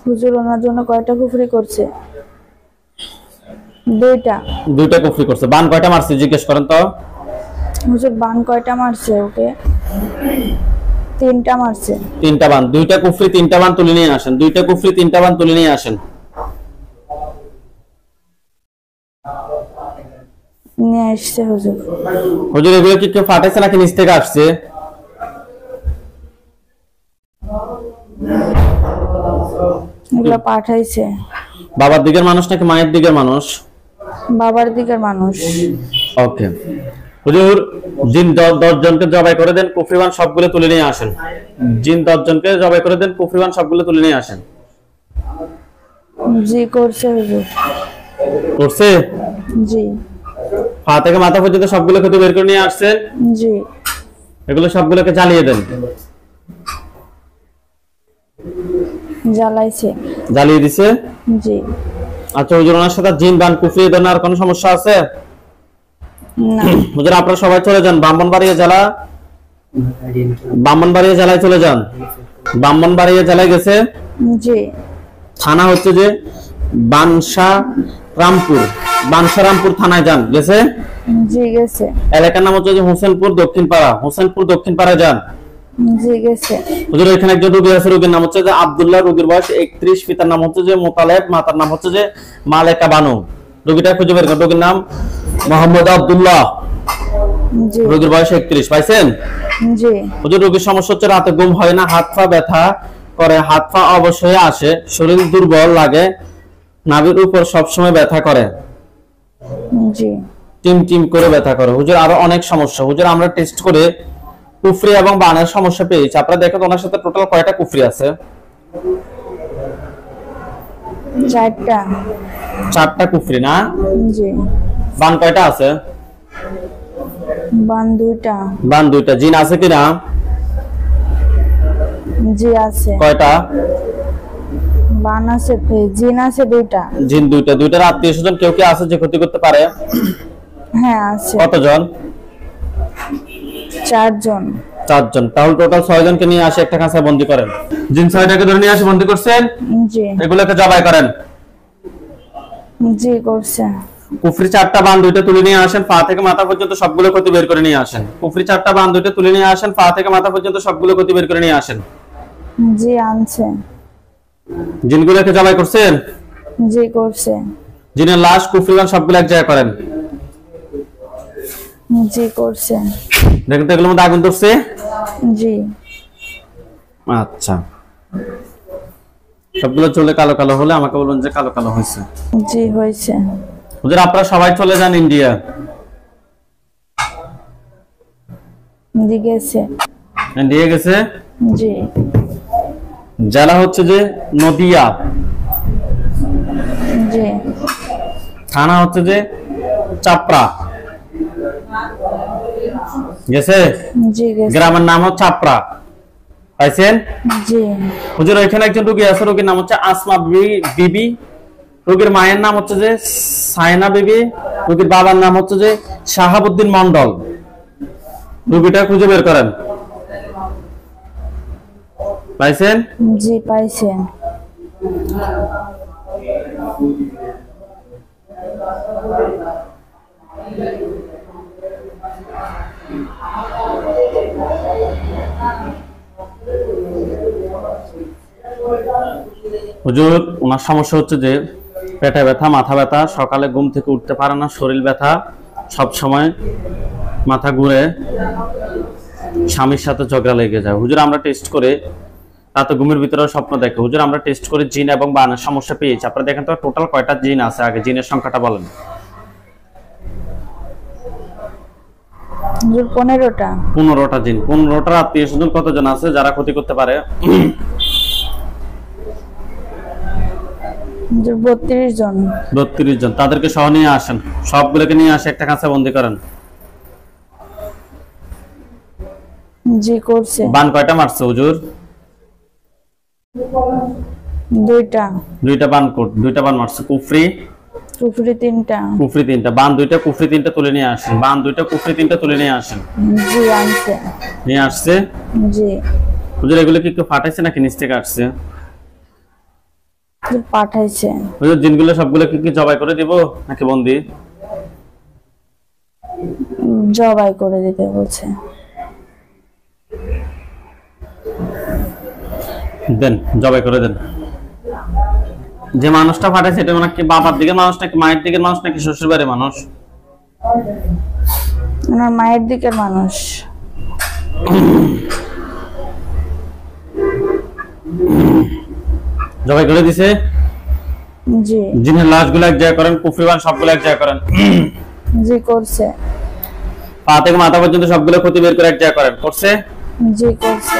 [SPEAKER 2] হুজুর ওনার জন্য কয়টা কুফরি করছে? 2টা।
[SPEAKER 1] 2টা কুফরি করছে। বান কয়টা মারছে জিজ্ঞেস করেন তো।
[SPEAKER 2] হুজুর বান কয়টা মারছে ওকে? 3টা মারছে।
[SPEAKER 1] 3টা বান। 2টা কুফরি 3টা বান তুলে নিয়ে আসেন। 2টা কুফরি 3টা বান তুলে নিয়ে আসেন।
[SPEAKER 2] নিয়ে আসছে হুজুর।
[SPEAKER 1] হুজুর এগুলো কি কেউ ফাটাইছে নাকি নিচ থেকে আসছে?
[SPEAKER 2] এগুলো পাঠাইছে।
[SPEAKER 1] বাবার দিকের মানুষ নাকি মায়ের দিকের মানুষ?
[SPEAKER 2] বাবার দিকের মানুষ।
[SPEAKER 1] ওকে হুজুর, জিন 10 জনকে জবাই করে দেন, কুফরিবান সবগুলো তুলে নিয়ে আসেন। জিন 10 জনকে জবাই করে দেন, কুফরিবান সবগুলো তুলে নিয়ে আসেন।
[SPEAKER 2] জি করছে হুজুর।
[SPEAKER 1] করছে?
[SPEAKER 2] জি।
[SPEAKER 1] পা থেকে মাথা পর্যন্ত সবগুলো ক্ষতি বের করে নিয়ে আসছেন।
[SPEAKER 2] জি।
[SPEAKER 1] এগুলো সবগুলোকে জ্বালিয়ে দেন।
[SPEAKER 2] জ্বালাইছে।
[SPEAKER 1] জ্বালিয়ে দিছে?
[SPEAKER 2] জি।
[SPEAKER 1] আচ্ছা হুজুর, ওনার সাথে জিন বান কুফরি দেন আর কোনো সমস্যা আছে?
[SPEAKER 2] না।
[SPEAKER 1] হুজুর আপনারা সবাই চলে যান ব্রাহ্মণবাড়িয়া জেলায় চলে যান। ব্রাহ্মণবাড়িয়া জেলায় গেছে।
[SPEAKER 2] জি।
[SPEAKER 1] থানা হচ্ছে যে বানসারামপুর থানায় যান। গেছে?
[SPEAKER 2] জি গেছে।
[SPEAKER 1] এলাকার নাম হচ্ছে যে হোসেনপুর দক্ষিণ পাড়া যান।
[SPEAKER 2] জি গেছে।
[SPEAKER 1] হুজুর এখানে একজন রোগী আছে, রোগীর নাম হচ্ছে যে আব্দুল্লাহ, রোগীর বয়স 31, পিতার নাম হচ্ছে যে মোতালেব, মাতার নাম হচ্ছে যে মালেকা বানু। রোগীটা খুঁজে বের করেন, রোগীর নাম মোহাম্মদ আব্দুল্লাহ,
[SPEAKER 2] জি।
[SPEAKER 1] রোগীর বয়স 31। পাইছেন?
[SPEAKER 2] জি।
[SPEAKER 1] হুজুর রোগীর সমস্যা হচ্ছে রাতে ঘুম হয় না, হাত পা ব্যথা করে, হাত পা অবশ্যই আসে, শরীর দুর্বল লাগে, নাভির উপর সবসময় ব্যথা করে,
[SPEAKER 2] জি।
[SPEAKER 1] টিম করে ব্যথা করে। হুজুর আরো অনেক সমস্যা। হুজুর আমরা টেস্ট করে কুফরি এবং বানের সমস্যা পেয়েছি। আপনারা দেখেন ওনার সাথে টোটাল কয়টা কুফরি আছে? 4টা কুফরি না?
[SPEAKER 2] জি।
[SPEAKER 1] বান কয়টা আছে?
[SPEAKER 2] বান 2টা।
[SPEAKER 1] বান 2টা। জিন আছে কিনা?
[SPEAKER 2] জি আছে।
[SPEAKER 1] কয়টা?
[SPEAKER 2] বান আছে, জিন আছে 2টা।
[SPEAKER 1] জিন 2টা। 2টার আত্মীয় স্বজন কেউ কি আছে যে ক্ষতি করতে পারে?
[SPEAKER 2] হ্যাঁ আছে।
[SPEAKER 1] কতজন?
[SPEAKER 2] 4 জন।
[SPEAKER 1] 4 জন। তাহলে টোটাল 6 জনকে নিয়ে আসে একটা কাঁচা বন্দি করেন। জিন 6টাকে ধরে নিয়ে আসে বন্দি করছেন।
[SPEAKER 2] জি।
[SPEAKER 1] এগুলোকে জবাই করেন।
[SPEAKER 2] জি করছে।
[SPEAKER 1] কুফরি 4টা, বান 2টা তুলে নিয়ে আসেন, পা থেকে মাথা পর্যন্ত সবগুলো ক্ষতি বের করে নিয়ে আসেন। কুফরি 4টা, বান 2টা তুলে নিয়ে আসেন, পা থেকে মাথা পর্যন্ত সবগুলো ক্ষতি বের করে নিয়ে আসেন।
[SPEAKER 2] জি আনছে।
[SPEAKER 1] জিনগুলোকে জবাই করছেন?
[SPEAKER 2] জি করছে।
[SPEAKER 1] জিনের লাশ কুফরি বান সবগুলো এক জায়গায় করেন।
[SPEAKER 2] জি করছে।
[SPEAKER 1] দেখেন তো এগুলোর মধ্যে আগুন ধরছে?
[SPEAKER 2] জি।
[SPEAKER 1] আচ্ছা, সবগুলো চলে কালো কালো হলে আমাকে বলুন যে কালো কালো হয়েছে।
[SPEAKER 2] জি হয়েছে।
[SPEAKER 1] হুজুর আপনারা সবাই চলে যান ইন্ডিয়া।
[SPEAKER 2] জি গেছে।
[SPEAKER 1] ইন্ডিয়া গেছে?
[SPEAKER 2] জি।
[SPEAKER 1] জেলা হচ্ছে যে নদিয়া,
[SPEAKER 2] জি।
[SPEAKER 1] থানা হচ্ছে যে চাপড়া। গেছে?
[SPEAKER 2] জি গেছে।
[SPEAKER 1] গ্রামের নাম হচ্ছে চাপড়া। পাইছেন?
[SPEAKER 2] জি।
[SPEAKER 1] হুজুর এখানে একজন রোগী আছে, রোগীর নাম হচ্ছে আসমা বিবি, রোগীর মায়ের নাম হচ্ছে যে সায়না বিবি, রোগীর বাবার নাম হচ্ছে যে শাহাবুদ্দিন মন্ডল। রোগীটা খুঁজে বের করেন। পাইছেন?
[SPEAKER 2] জি পাইছে।
[SPEAKER 1] হুজুর ওনার সমস্যা হচ্ছে যে পেটে ব্যথা, মাথা ব্যথা, সকালে ঘুম থেকে উঠতে পারে না, শরীর ব্যথা, সব সময় মাথা ঘুরে, স্বামীর সাথে ঝগড়া লেগে যায়। হুজুর আমরা টেস্ট করে রাতে ঘুমের ভিতরে স্বপ্ন দেখে। হুজুর আমরা টেস্ট করে জিন এবং বানের সমস্যা পেয়েছি। আপনারা দেখেন তো টোটাল কয়টা জিন আছে, আগে জিনের সংখ্যাটা বলেন।
[SPEAKER 2] 15টা।
[SPEAKER 1] 15টা জিন। 15টার আত্মীয় স্বজন কতজন আছে যারা ক্ষতি করতে পারে?
[SPEAKER 2] 32 জন।
[SPEAKER 1] 32 জন। তাদেরকে সহ নিয়ে আসেন, সবগুলোকে নিয়ে আসে একটা কাঁচা বন্দি করেন।
[SPEAKER 2] জি করছে।
[SPEAKER 1] বান কয়টা মারছে হুজুর?
[SPEAKER 2] 2টা।
[SPEAKER 1] 2টা বান কোট, 2টা বান মারছে। কুফরি?
[SPEAKER 2] কুফরি 3টা।
[SPEAKER 1] কুফরি 3টা। বান 2টা, কুফরি 3টা তুলে নিয়ে আসেন। বান 2টা, কুফরি 3টা তুলে নিয়ে আসেন।
[SPEAKER 2] জি আনছে।
[SPEAKER 1] নিয়ে আসছে?
[SPEAKER 2] জি।
[SPEAKER 1] হুজুর এগুলো কি একটু ফাটাইছে নাকি নিচ থেকে আসছে?
[SPEAKER 2] পাঠাইছে।
[SPEAKER 1] হুজুর জিনগুলো সবগুলো কি জবাই করে দিব নাকি বন্দি?
[SPEAKER 2] জবাই করে দিতে বলছে।
[SPEAKER 1] দেন, জবাই করে দেন। যে মানুষটা ফাটাইছে এটা নাকি বাবার দিকের মানুষ নাকি মায়ের দিকের মানুষ নাকি শ্বশুর বাড়ির মানুষ?
[SPEAKER 2] ওনার মায়ের দিকের মানুষ।
[SPEAKER 1] জবাই করে দিছে?
[SPEAKER 2] জি
[SPEAKER 1] জিনের লাশগুলো এক জায়গায় করেন, কুফরিবান সবগুলো এক জায়গায় করেন।
[SPEAKER 2] জি করছে।
[SPEAKER 1] পা থেকে মাথা পর্যন্ত সবগুলো ক্ষতি বের করে এক জায়গায় করেন। করছে?
[SPEAKER 2] জি করছে।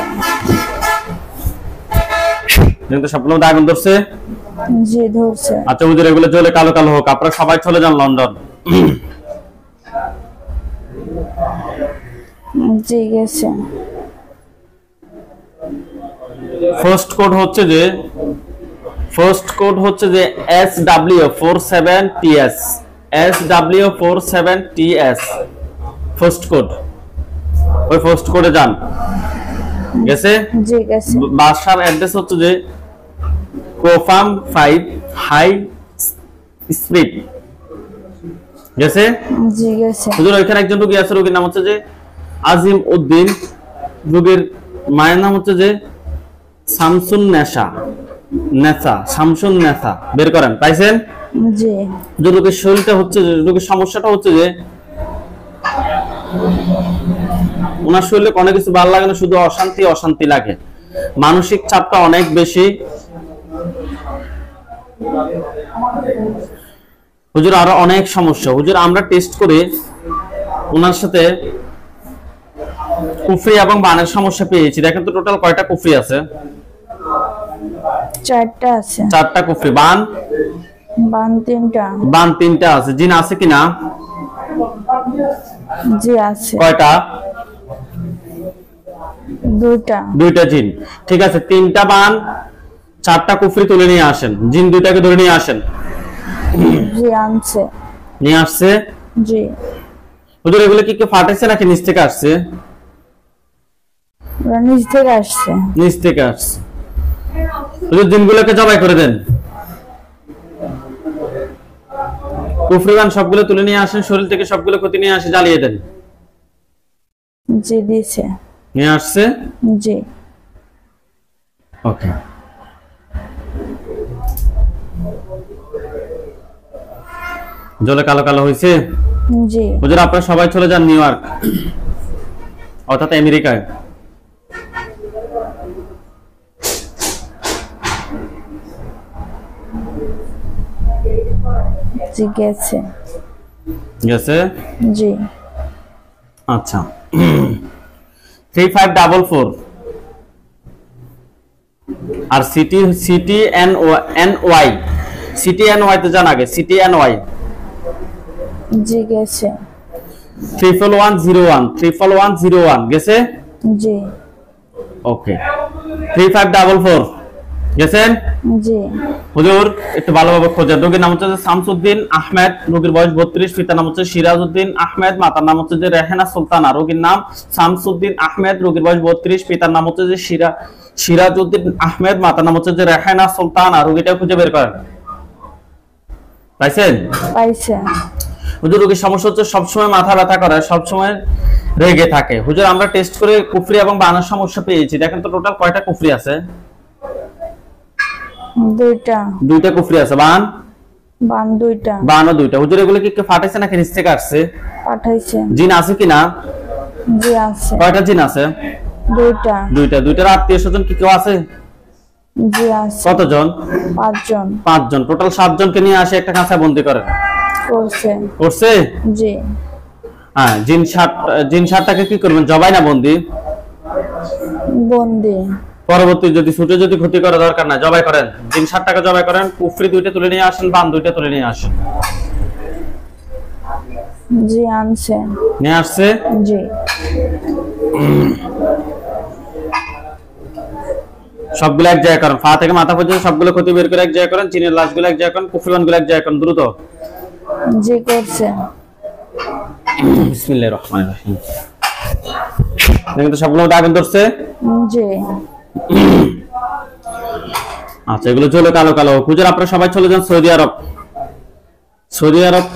[SPEAKER 1] কিন্তু সবগুলো মধ্যে আগুন ধরছে?
[SPEAKER 2] জি ধরছে।
[SPEAKER 1] আচ্ছা হুজুর, এগুলো জ্বলে কালো কালো হোক, আপনারা সবাই চলে যান লন্ডন।
[SPEAKER 2] জি গেছে।
[SPEAKER 1] ফার্স্ট কোড হচ্ছে যে SW47TS, SW47TS ফার্স্ট কোড। ওই ফার্স্ট কোডে যান। গেছে?
[SPEAKER 2] জি গেছে।
[SPEAKER 1] বাসার অ্যাড্রেস হচ্ছে যে কোফাম 5 হাই স্ট্রিট। গেছে?
[SPEAKER 2] জি গেছে।
[SPEAKER 1] হুজুর ওইখানে একজন রোগী আছে, রোগীর নাম হচ্ছে যে আজিম উদ্দিন, রোগীর মায়ের নাম হচ্ছে যে শামসুন নেসা বের করেন। পাইছেন?
[SPEAKER 2] জি।
[SPEAKER 1] যে রোগীর শরীরটা হচ্ছে যে, রোগীর সমস্যাটা হচ্ছে যে ওনার শরীরে অনেক কিছু ভালো লাগে না, শুধু অশান্তি লাগে, মানসিক চাপটা অনেক বেশি। হুজুর আরো অনেক সমস্যা। হুজুর আমরা টেস্ট করে ওনার সাথে কুফরি এবং বানের সমস্যা পেয়েছি। দেখেন তো টোটাল কয়টা কুফরি আছে?
[SPEAKER 2] 4টা আছে।
[SPEAKER 1] 4টা কুফরি। বান 3টা আছে। জিন আছে কিনা?
[SPEAKER 2] জি আছে।
[SPEAKER 1] কয়টা?
[SPEAKER 2] 2টা
[SPEAKER 1] জিন। ঠিক আছে, 3টা বান 4টা কুফরি তুলে নিয়ে আসেন। জিন 2টাকে ধরে নিয়ে আসেন।
[SPEAKER 2] জি আনছে।
[SPEAKER 1] নিয়ে আসছে?
[SPEAKER 2] জি।
[SPEAKER 1] হুজুর এগুলো কি কেউ ফাটাইছে নাকি নিচ থেকে আসছে?
[SPEAKER 2] নিচ থেকে আসছে।
[SPEAKER 1] নিচ থেকে আসছে। হুজুর জিনগুলোকে জবাই করে দেন। কুফরিবান সবগুলো তুলে নিয়ে আসেন, শরীর থেকে সবগুলো ক্ষতি নিয়ে আসে, জ্বালিয়ে দেন।
[SPEAKER 2] জি দিছে।
[SPEAKER 1] নিয়ে আসছে?
[SPEAKER 2] জি।
[SPEAKER 1] ওকে। জলে কালো কালো হয়েছে?
[SPEAKER 2] জি।
[SPEAKER 1] হুজুর আপনারা সবাই চলে যান নিউ ইয়র্ক, অর্থাৎ আমেরিকায়।
[SPEAKER 2] জি গেছে।
[SPEAKER 1] গেছে?
[SPEAKER 2] জি।
[SPEAKER 1] আচ্ছা। 3544 আর সিটি এন ওয়াই তে যান আগে। সিটি-এন-ওয়াই
[SPEAKER 2] জি গেছে।
[SPEAKER 1] 11101 গেছে?
[SPEAKER 2] জি।
[SPEAKER 1] ওকে। 3544 গেছেন?
[SPEAKER 2] জি।
[SPEAKER 1] হুজুর একটু ভালোভাবে খোঁজেন। রোগীর নাম হচ্ছে শামসুদ্দিন আহমেদ, রোগীর বয়স 32, পিতার নাম হচ্ছে সিরাজউদ্দিন আহমেদ, মাতার নাম হচ্ছে যে রেহানা সুলতানা। রোগীর নাম শামসুদ্দিন আহমেদ, রোগীর বয়স 32, পিতার নাম হচ্ছে যে সিরাজউদ্দিন আহমেদ, মাতার নাম হচ্ছে যে রেহানা সুলতানা। রোগীটা খুঁজে বের করেন। পাইছেন?
[SPEAKER 2] পাইছে।
[SPEAKER 1] হুজুর রোগীর সমস্যা হচ্ছে সবসময় মাথা ব্যথা করে, সবসময় রেগে থাকে। হুজুর আমরা টেস্ট করে কুফরি এবং বানের সমস্যা পেয়েছি। দেখেন তো টোটাল কয়টা কুফরি আছে?
[SPEAKER 2] 2টা
[SPEAKER 1] কুফরি আছে। বান
[SPEAKER 2] 2টা।
[SPEAKER 1] বানও 2টা। হুজুর এগুলো কি কেউ ফাটাইছে নাকি নিচ থেকে আসছে?
[SPEAKER 2] পাঠাইছে।
[SPEAKER 1] জিন আছে কিনা?
[SPEAKER 2] জি আছে।
[SPEAKER 1] কয়টা জিন আছে?
[SPEAKER 2] 2টা।
[SPEAKER 1] 2টার আত্মীয় স্বজন কি কেউ আছে?
[SPEAKER 2] জি আছে।
[SPEAKER 1] কতজন?
[SPEAKER 2] 5 জন।
[SPEAKER 1] টোটাল 7 জনকে নিয়ে আসে একটা কাঁচা বন্দি করেন। করছে?
[SPEAKER 2] জি।
[SPEAKER 1] হ্যাঁ। জিন 7টাকে কি করবেন? জবাই না বন্দি? পরবর্তী যদি ছুটে যদি ক্ষতি করা দরকার না, জবাই করেন। জিন 7টাকে জবাই করেন, কুফরি 2টা তুলে নিয়ে আসেন, বান 2টা তুলে নিয়ে আসেন।
[SPEAKER 2] জি আনছে।
[SPEAKER 1] নিয়ে আসছে?
[SPEAKER 2] জি।
[SPEAKER 1] সবগুলো এক জায়গায় করেন। পা থেকে মাথা পর্যন্ত সবগুলো ক্ষতি বের করে এক জায়গায় করেন। জিনের লাশগুলো এক জায়গায় করেন, কুফরিবানগুলো এক জায়গায় করেন। দ্রুত।
[SPEAKER 2] জি করছে।
[SPEAKER 1] বিসমিল্লাহির রহমানির রহিম। দেখেন তো সবগুলো মধ্যে আগুন ধরছে?
[SPEAKER 2] জি।
[SPEAKER 1] আচ্ছা এগুলো জ্বলে কালো কালো। হুজুর আপনারা সবাই চলে যান সৌদি আরব।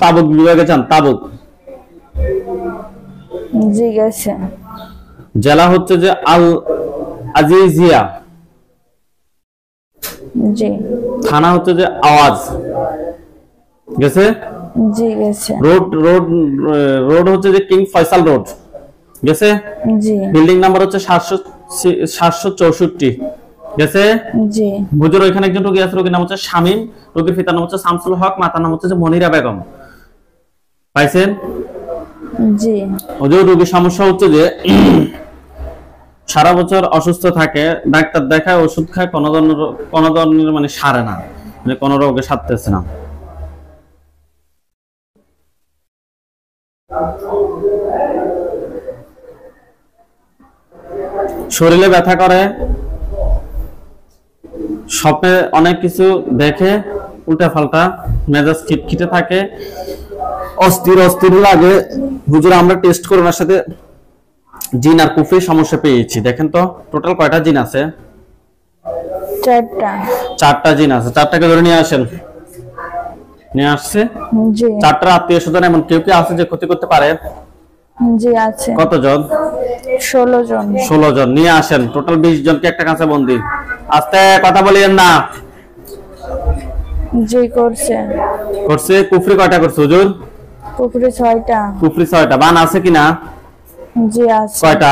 [SPEAKER 1] তাবুক বিভাগে যান। তাবুক
[SPEAKER 2] জি গেছে।
[SPEAKER 1] জেলা হচ্ছে যে আল আজিজিয়া।
[SPEAKER 2] জি।
[SPEAKER 1] থানা হচ্ছে যে আওয়াজ। গেছে?
[SPEAKER 2] জি গেছে।
[SPEAKER 1] রোড হচ্ছে যে কিং ফয়সাল রোড। গেছে?
[SPEAKER 2] জি।
[SPEAKER 1] বিল্ডিং নাম্বার হচ্ছে 764। গেছে?
[SPEAKER 2] জি।
[SPEAKER 1] হুজুর ওইখানে একজন রোগী আছে, রোগীর নাম হচ্ছে শামীম, রোগীর পিতার নাম হচ্ছে শামসুল হক, মাতার নাম হচ্ছে যে মনিরা বেগম। পাইছেন?
[SPEAKER 2] জি।
[SPEAKER 1] হুজুর রোগীর সমস্যা হচ্ছে যে সারা বছর অসুস্থ থাকে, ডাক্তার দেখায়, ওষুধ খায়, কোনো ধরনের মানে সারে না, মানে কোনো রোগে সারতেছে না। শরীরে ব্যথা করে, স্বপ্নে অনেক কিছু দেখে, উল্টা পাল্টা, মেজাজ খিটখিটে থাকে, অস্থির অস্থির লাগে। হুজুর আমরা টেস্ট করে ওনার সাথে জিন আর কুফরির সমস্যা পেয়েছি। দেখেন তো টোটাল কয়টা জিন আছে?
[SPEAKER 2] 4টা।
[SPEAKER 1] 4টা জিন আছে। 4টাকে ধরে নিয়ে আসেন। নিয়ে আসছে।
[SPEAKER 2] জি।
[SPEAKER 1] 4টার আত্মীয় স্বজন এমন কেউ কি আছে যে ক্ষতি করতে পারে?
[SPEAKER 2] জি আছে।
[SPEAKER 1] কতজন?
[SPEAKER 2] 16 জন।
[SPEAKER 1] 16 জন নিয়ে আসেন। টোটাল 20 জনকে একটা কাঁচা বন্দি। আস্তে কথা বলিয়েন না।
[SPEAKER 2] জি করছে।
[SPEAKER 1] করছে। কুফরি কয়টা করছে হুজুর?
[SPEAKER 2] কুফরি 6টা।
[SPEAKER 1] কুফরি 6টা। বান আছে কিনা?
[SPEAKER 2] জি আছে।
[SPEAKER 1] কয়টা?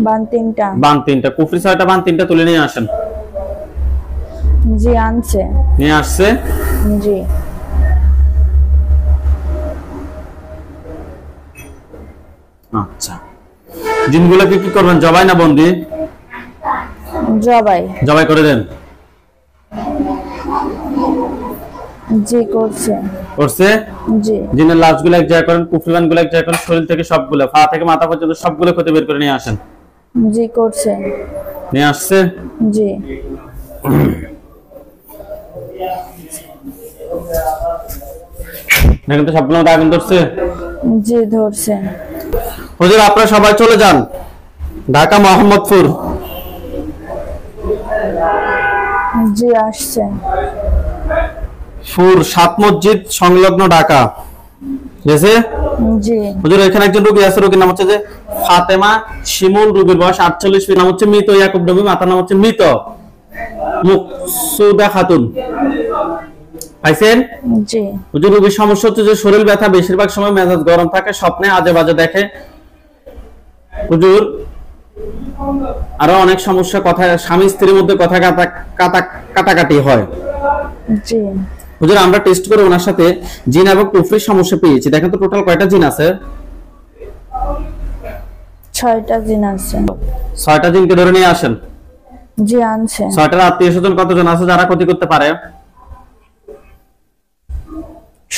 [SPEAKER 2] বান 3টা।
[SPEAKER 1] বান 3টা। কুফরি 6টা, বান 3টা তুলে নিয়ে আসেন।
[SPEAKER 2] জি আনছে।
[SPEAKER 1] নিয়ে আসছে।
[SPEAKER 2] জি।
[SPEAKER 1] আচ্ছা, জিনগুলোকে কি করবেন? জবাই না বন্দি?
[SPEAKER 2] জবাই।
[SPEAKER 1] জবাই করে দেন।
[SPEAKER 2] জি করছে।
[SPEAKER 1] করছে।
[SPEAKER 2] জি।
[SPEAKER 1] জিনের লাশগুলো এক জায়গায় করেন, কুফরিবানগুলো এক জায়গায় করেন, শরীর থেকে সবগুলো, পা থেকে মাথা পর্যন্ত সবগুলো ক্ষতি বের করে নিয়ে আসেন।
[SPEAKER 2] জি করছে।
[SPEAKER 1] নিয়ে আসছে।
[SPEAKER 2] জি।
[SPEAKER 1] দেখেন তো সবগুলো মধ্যে আগুন ধরছে।
[SPEAKER 2] জি ধরছে।
[SPEAKER 1] হুজুর আপনারা সবাই চলে যান ঢাকা মোহাম্মদপুর।
[SPEAKER 2] জি আসছে।
[SPEAKER 1] ফুর 7 মসজিদ সংলগ্ন ঢাকা। গেছে?
[SPEAKER 2] জি।
[SPEAKER 1] হুজুর এখানে একজন রোগী আছে, রোগীর নাম হচ্ছে যে ফাতেমা শিমুল, রোগীর বয়স 48, নাম হচ্ছে মৃত ইয়াকুব নবী, মাতার নাম হচ্ছে মৃত মুকসুদা খাতুন। পাইছেন?
[SPEAKER 2] জি।
[SPEAKER 1] হুজুর রোগীর সমস্যা হচ্ছে যে শরীর ব্যথা, বেশিরভাগ সময় মেজাজ গরম থাকে, স্বপ্নে আজে বাজে দেখে। হুজুর আরো অনেক সমস্যা, কথা স্বামী স্ত্রীর মধ্যে কথা কাটাকাটি হয়।
[SPEAKER 2] জি।
[SPEAKER 1] হুজুর আমরা টেস্ট করে ওনার সাথে জিন এবং কুফরির সমস্যা পেয়েছি। দেখেন তো টোটাল কয়টা জিন আছে?
[SPEAKER 2] 6টা জিন আছে।
[SPEAKER 1] 6টা জিনকে ধরে নিয়ে আসেন।
[SPEAKER 2] জি আনছে।
[SPEAKER 1] 6টার আত্মীয় স্বজন কতজন আছে যারা ক্ষতি করতে পারে?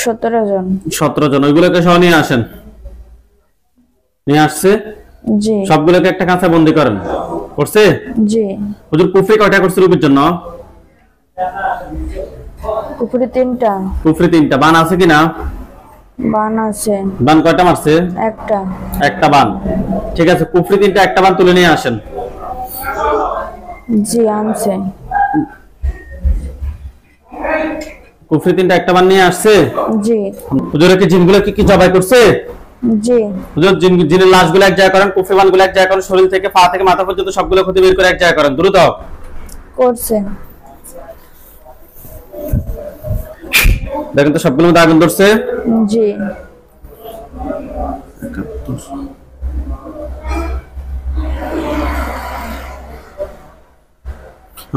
[SPEAKER 2] 17 জন।
[SPEAKER 1] 17 জন। ওইগুলোকে সহ নিয়ে আসেন। নিয়ে আসছে।
[SPEAKER 2] জি।
[SPEAKER 1] সবগুলোকে একটা কাঁচা বন্দি করেন। করছে?
[SPEAKER 2] জি।
[SPEAKER 1] হুজুর কুফরি কয়টা করছে রোগীর জন্য?
[SPEAKER 2] কুফরি 3টা।
[SPEAKER 1] কুফরি 3টা। বান আছে কিনা?
[SPEAKER 2] বান আছে।
[SPEAKER 1] বান কয়টা মারছে?
[SPEAKER 2] একটা।
[SPEAKER 1] একটা বান। ঠিক আছে, কুফরি 3টা, একটা বান তুলে নিয়ে আসেন।
[SPEAKER 2] জি আনছে।
[SPEAKER 1] কুফরি 3টা, একটা বান নিয়ে আসছে।
[SPEAKER 2] জি।
[SPEAKER 1] হুজুর কি জিনগুলো কি জবাই করছে?
[SPEAKER 2] জি।
[SPEAKER 1] হুজুর জিনের লাশগুলো এক জায়গায় করেন, কুফরি বানগুলো এক জায়গায় করেন, শরীর থেকে পা থেকে মাথা পর্যন্ত সবগুলো ক্ষতি বের করে এক জায়গায় করেন। দ্রুত
[SPEAKER 2] করছে।
[SPEAKER 1] দেখেন তো সবগুলোর মধ্যে আগুন ধরছে।
[SPEAKER 2] জি।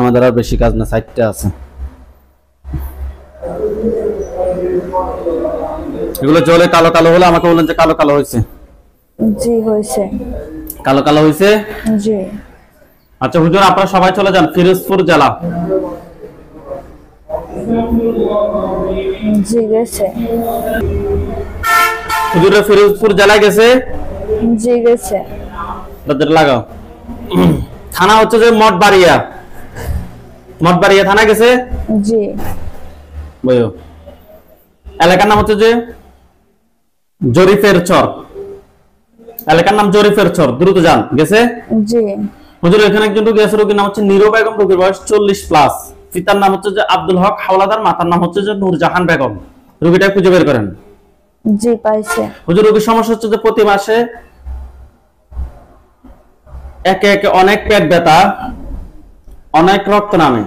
[SPEAKER 1] আমাদের আর বেশি কাজ না, 4টা আছে। এগুলো জ্বলে কালো কালো হলে আমাকে বলেন যে কালো কালো হয়েছে।
[SPEAKER 2] জি হয়েছে।
[SPEAKER 1] কালো কালো হয়েছে।
[SPEAKER 2] জি।
[SPEAKER 1] আচ্ছা হুজুর আপনারা সবাই চলে যান ফিরোজপুর জেলা।
[SPEAKER 2] জি গেছে।
[SPEAKER 1] হুজুর ফিরোজপুর জেলায় গেছে।
[SPEAKER 2] জি গেছে।
[SPEAKER 1] দরজাটা লাগাও। থানা হচ্ছে যে মঠবাড়িয়া। মঠবাড়িয়া থানা গেছে।
[SPEAKER 2] জি।
[SPEAKER 1] বইও। এলাকার নাম হচ্ছে যে জরিফের চর। এলাকার নাম জরিফের চর। দ্রুত যান। গেছে?
[SPEAKER 2] জি।
[SPEAKER 1] হুজুর এখানে একজন রোগী আছে, রোগীর নাম হচ্ছে নীরব বেগম, রোগীর বয়স 40+। পিতার নাম হচ্ছে যে আব্দুল হক হাওলাদার, মাতার নাম হচ্ছে যে নূরজাহান বেগম। রোগীটা খুঁজে বের করেন।
[SPEAKER 2] জি পাইছে।
[SPEAKER 1] হুজুর রোগীর সমস্যা হচ্ছে যে প্রতি মাসে একে একে অনেক পেট ব্যথা, অনেক রক্ত নামে,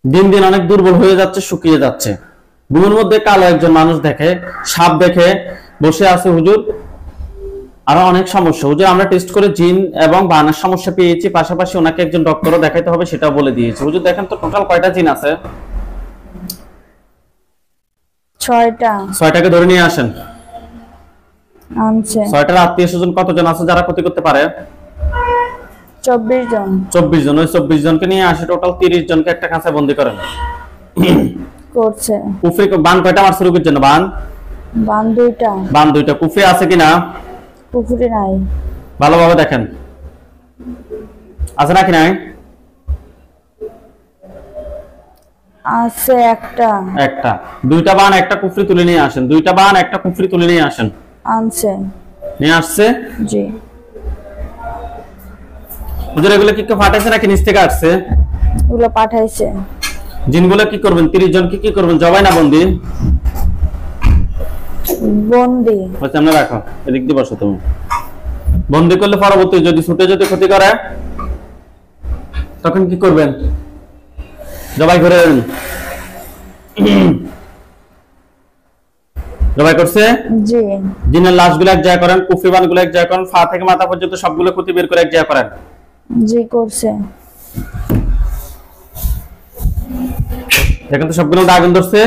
[SPEAKER 1] দিন দিন অনেক দুর্বল হয়ে যাচ্ছে, শুকিয়ে যাচ্ছে। ঘুমের মধ্যে কালো একজন মানুষ দেখে, সাপ দেখে বসে আছে হুজুর। আরো অনেক সমস্যা হুজুর, আমরা টেস্ট করে জিন এবং বানের সমস্যা পেয়েছি, পাশাপাশি ওনাকে একজন ডক্টরও দেখাইতে হবে সেটাও বলে দিয়েছি। হুজুর দেখেন তো টোটাল কয়টা জিন আছে?
[SPEAKER 2] 6টা।
[SPEAKER 1] 6টাকে ধরে নিয়ে আসেন।
[SPEAKER 2] আনছে।
[SPEAKER 1] 6টার আত্মীয় স্বজন কতজন আছে যারা ক্ষতি করতে পারে?
[SPEAKER 2] 24 জন।
[SPEAKER 1] 24 জন। ওই 24 জনকে নিয়ে আসে, টোটাল 30 জনকে একটা খাঁচায় বন্দি করেন।
[SPEAKER 2] করছে।
[SPEAKER 1] কুফরি বান কয়টা মারছে রোগীর জন্য?
[SPEAKER 2] বান 2টা।
[SPEAKER 1] বান 2টা। কুফরি আছে কিনা?
[SPEAKER 2] পুকুরে নাই।
[SPEAKER 1] ভালোভাবে দেখেন আছে নাকি নাই?
[SPEAKER 2] আছে একটা।
[SPEAKER 1] 2টা বান একটা কুফরি তুলে নিয়ে আসেন। 2টা বান একটা কুফরি তুলে নিয়ে আসেন।
[SPEAKER 2] আনছে।
[SPEAKER 1] নিয়ে আসছে?
[SPEAKER 2] জি।
[SPEAKER 1] হুজুর এগুলো কি কেউ ফাটাইছে নাকি নিচ থেকে আসছে?
[SPEAKER 2] ওগুলো পাঠাইছে।
[SPEAKER 1] জিনগুলো কি করবেন? 30 জনকে কি করবেন? জবাই না বন্দি?
[SPEAKER 2] বন্দি।
[SPEAKER 1] আচ্ছা আমরা রাখো, এদিক দিয়ে বসো তুমি। বন্দি করলে পরবর্তী যদি ছুটে যদি ক্ষতি করে তখন কি করবেন? জবাই করেন। জবাই করছে?
[SPEAKER 2] জি।
[SPEAKER 1] জিনের লাশগুলো এক জায়গা করেন, কুফরি বানগুলো এক জায়গা করেন, পা থেকে মাথা পর্যন্ত সবগুলো ক্ষতি বের করে এক জায়গা করেন।
[SPEAKER 2] জি করছে।
[SPEAKER 1] দেখেন তো সবগুলো আগুন ধরছে?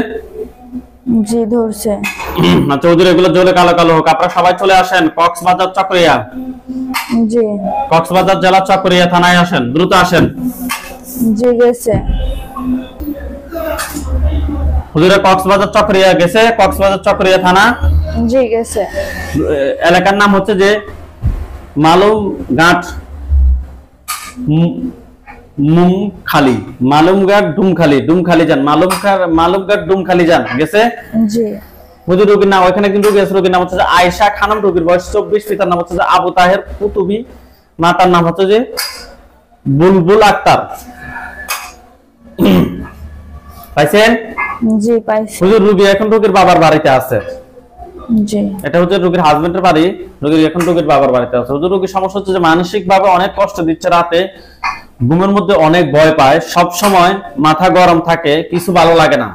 [SPEAKER 2] জি ধরছে।
[SPEAKER 1] আচ্ছা হুজুর এগুলো জ্বলে কালো কালো হোক, আপনারা সবাই চলে আসেন কক্সবাজার চকরিয়া।
[SPEAKER 2] জি।
[SPEAKER 1] কক্সবাজার জেলা চকরিয়া থানায় আসেন, দ্রুত আসেন।
[SPEAKER 2] জি গেছে।
[SPEAKER 1] হুজুরে কক্সবাজার চকরিয়া গেছে, কক্সবাজার চকরিয়া থানা।
[SPEAKER 2] জি গেছে।
[SPEAKER 1] এলাকার নাম হচ্ছে যে মালুমঘাট মুমখালি, মালুমঘাট ডুমখালি, ডুমখালি যান, মালুমঘাট ডুমখালি যান। গেছে?
[SPEAKER 2] জি।
[SPEAKER 1] হুজুর রোগীর নাম, ওখানে একজন রোগী আছে, রোগীর নাম হচ্ছে যে আয়েশা খানম, রোগীর বয়স 24, পিতার নাম হচ্ছে যে আবু তাহের কুতুবি, মাতার নাম হচ্ছে যে বুলবুল আক্তার। পাইছেন?
[SPEAKER 2] জি পাইছি।
[SPEAKER 1] হুজুর রোগী এখন রোগীর বাবার বাড়িতে আছে।
[SPEAKER 2] জি।
[SPEAKER 1] এটা হচ্ছে রোগীর হাজবেন্ডের বাড়ি, রোগীর এখন রোগীর বাবার বাড়িতে আছে। হুজুর রোগীর সমস্যা হচ্ছে যে মানসিক ভাবে অনেক কষ্ট দিচ্ছে, রাতে ঘুমের মধ্যে অনেক ভয় পায়, সব সময় মাথা গরম থাকে, কিছু ভালো লাগে না।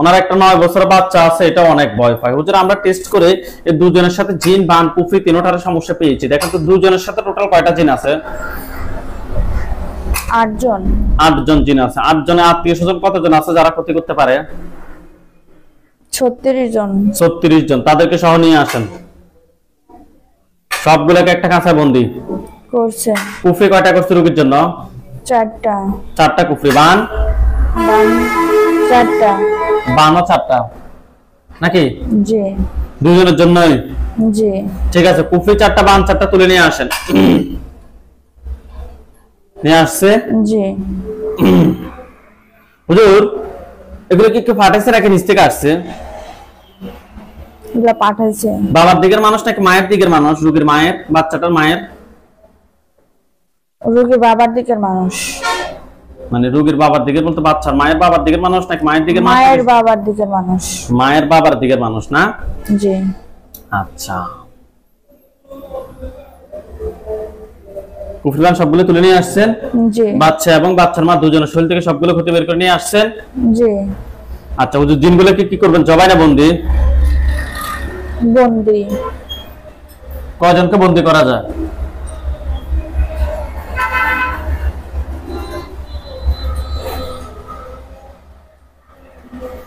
[SPEAKER 1] ওনার একটা 9 বছরের বাচ্চা আছে, এটা অনেক ভয় পায়। হুজুর আমরা টেস্ট করে এই দুজনের সাথে জিন বান কুফরি তিনটার সমস্যা পেয়েছি। দেখেন তো দুজনের সাথে টোটাল কয়টা জিন আছে?
[SPEAKER 2] 8 জন।
[SPEAKER 1] 8 জন জিন আছে। 8 জনের আত্মীয় স্বজন কতজন আছে যারা ক্ষতি করতে পারে?
[SPEAKER 2] 36 জন।
[SPEAKER 1] 36 জন। তাদেরকে সহ নিয়ে আসেন, সবগুলোকে একটা কাঁচায় বন্দি
[SPEAKER 2] করছে।
[SPEAKER 1] কুফরি কয়টা করছে রোগীর জন্য?
[SPEAKER 2] 4টা।
[SPEAKER 1] 4টা কুফরি। বান?
[SPEAKER 2] বান 4টা।
[SPEAKER 1] বানও 4টা নাকি?
[SPEAKER 2] জি।
[SPEAKER 1] দুজনের জন্যই?
[SPEAKER 2] জি।
[SPEAKER 1] ঠিক আছে, কুফরি 4টা বান 4টা তুলে নিয়ে আসেন। নিয়ে আসছে?
[SPEAKER 2] জি।
[SPEAKER 1] হুজুর এগুলো কি কেউ ফাটাইছে নাকি নিচ থেকে আসছে?
[SPEAKER 2] এগুলো পাঠাইছে।
[SPEAKER 1] বাবার দিকের মানুষ নাকি মায়ের দিকের মানুষ? রোগীর মায়ের, বাচ্চাটার মায়ের?
[SPEAKER 2] রোগীর বাবার দিকের মানুষ।
[SPEAKER 1] মানে রোগীর বাবার দিকের বলতে বাচ্চার মায়ের বাবার দিকের মানুষ নাকি মায়ের দিকের মানুষ?
[SPEAKER 2] মায়ের বাবার দিকের মানুষ।
[SPEAKER 1] মায়ের বাবার দিকের মানুষ না?
[SPEAKER 2] জি।
[SPEAKER 1] আচ্ছা কুফরিবান সবগুলো তুলে নিয়ে আসছেন?
[SPEAKER 2] জি।
[SPEAKER 1] বাচ্চা এবং বাচ্চার মা দুজনের শরীর থেকে সবগুলো ক্ষতি বের করে নিয়ে আসছেন?
[SPEAKER 2] জি।
[SPEAKER 1] আচ্ছা হুজুর জিনগুলোকে কি করবেন? জবাই না বন্দি?
[SPEAKER 2] বন্দি।
[SPEAKER 1] কয়জনকে বন্দি করা যায়?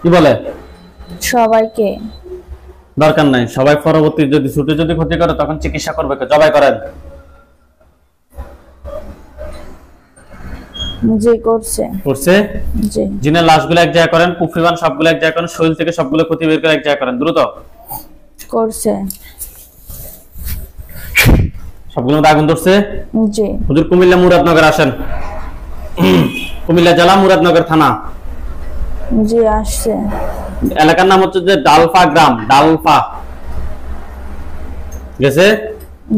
[SPEAKER 1] কি বলে?
[SPEAKER 2] সবাইকে।
[SPEAKER 1] দরকার নাই, সবাই পরবর্তী যদি ছুটে যদি ক্ষতি করে তখন চিকিৎসা করবে, জবাই করেন।
[SPEAKER 2] জি করছে।
[SPEAKER 1] করছে?
[SPEAKER 2] জি।
[SPEAKER 1] জিনের লাশগুলো এক জায়গা করেন, কুফরিবান সবগুলো এক জায়গা করেন, শরীর থেকে সবগুলো ক্ষতি বের করে এক জায়গা করেন, দ্রুত।
[SPEAKER 2] করছে।
[SPEAKER 1] সবগুলো আগুন ধরছে?
[SPEAKER 2] জি।
[SPEAKER 1] হুজুর কুমিল্লা মুরাদনগর আসেন, কুমিল্লা জেলা মুরাদনগর থানা।
[SPEAKER 2] জি আসছে।
[SPEAKER 1] এলাকার নাম হচ্ছে যে ডালফা গ্রাম, ডালফা। গেছে?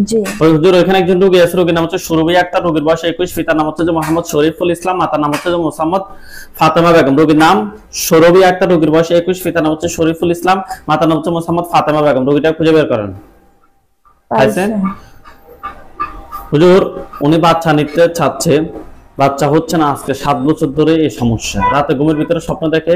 [SPEAKER 2] জি।
[SPEAKER 1] হুজুর ওখানে একজন রোগী আছে, রোগীর নাম হচ্ছে সুরভি আক্তার, রোগীর বয়স 21, পিতার নাম হচ্ছে যে মোহাম্মদ শরীফুল ইসলাম, মাতার নাম হচ্ছে যে মোহাম্মদ ফাতেমা বেগম। রোগীর নাম সুরভি আক্তার, রোগীর বয়স 21, পিতার নাম হচ্ছে শরীফুল ইসলাম, মাতার নাম হচ্ছে মোহাম্মদ ফাতেমা বেগম। রোগীটা খুঁজে বের করেন।
[SPEAKER 2] পাইছে।
[SPEAKER 1] হুজুর উনি বাচ্চা নিতে চাচ্ছে, বাচ্চা হচ্ছে না, আজকে 7 বছর ধরে এই সমস্যা। রাতে ঘুমের ভিতরে স্বপ্ন দেখে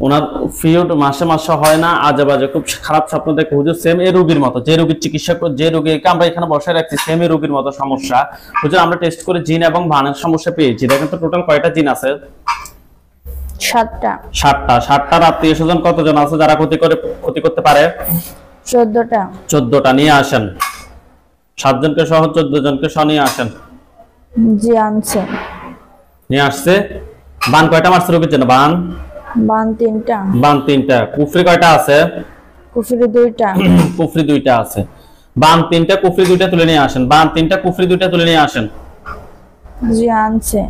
[SPEAKER 1] ওনার পিরিয়ড মাসে মাসে হয় না, আজে বাজে খুব খারাপ স্বপ্ন দেখে হুজুর, সেম এই রোগীর মতো, যে রোগীর চিকিৎসা যে রোগীকে আমরা এখানে বসায় রাখছি সেম এই রোগীর মতো সমস্যা হুজুর। আমরা টেস্ট করে জিন এবং ভানের সমস্যা পেয়েছি। দেখেন তো টোটাল কয়টা জিন আছে?
[SPEAKER 2] 7টা।
[SPEAKER 1] 7টার আত্মীয় স্বজন কতজন আছে যারা ক্ষতি করতে পারে?
[SPEAKER 2] 14টা।
[SPEAKER 1] 14টা নিয়ে আসেন, 7 জনকে সহ 14 জনকে সহ নিয়ে আসেন।
[SPEAKER 2] জি আনছে।
[SPEAKER 1] নিয়ে আসছে। বান কয়টা মারছে রোগীর জন্য?
[SPEAKER 2] বান 3টা।
[SPEAKER 1] বান 3টা। কুফরি কয়টা আছে?
[SPEAKER 2] কুফরি 2টা।
[SPEAKER 1] কুফরি 2টা আছে। বান 3টা, কুফরি 2টা তুলে নিয়ে আসেন। বান 3টা, কুফরি 2টা তুলে নিয়ে আসেন।
[SPEAKER 2] জি আনছে।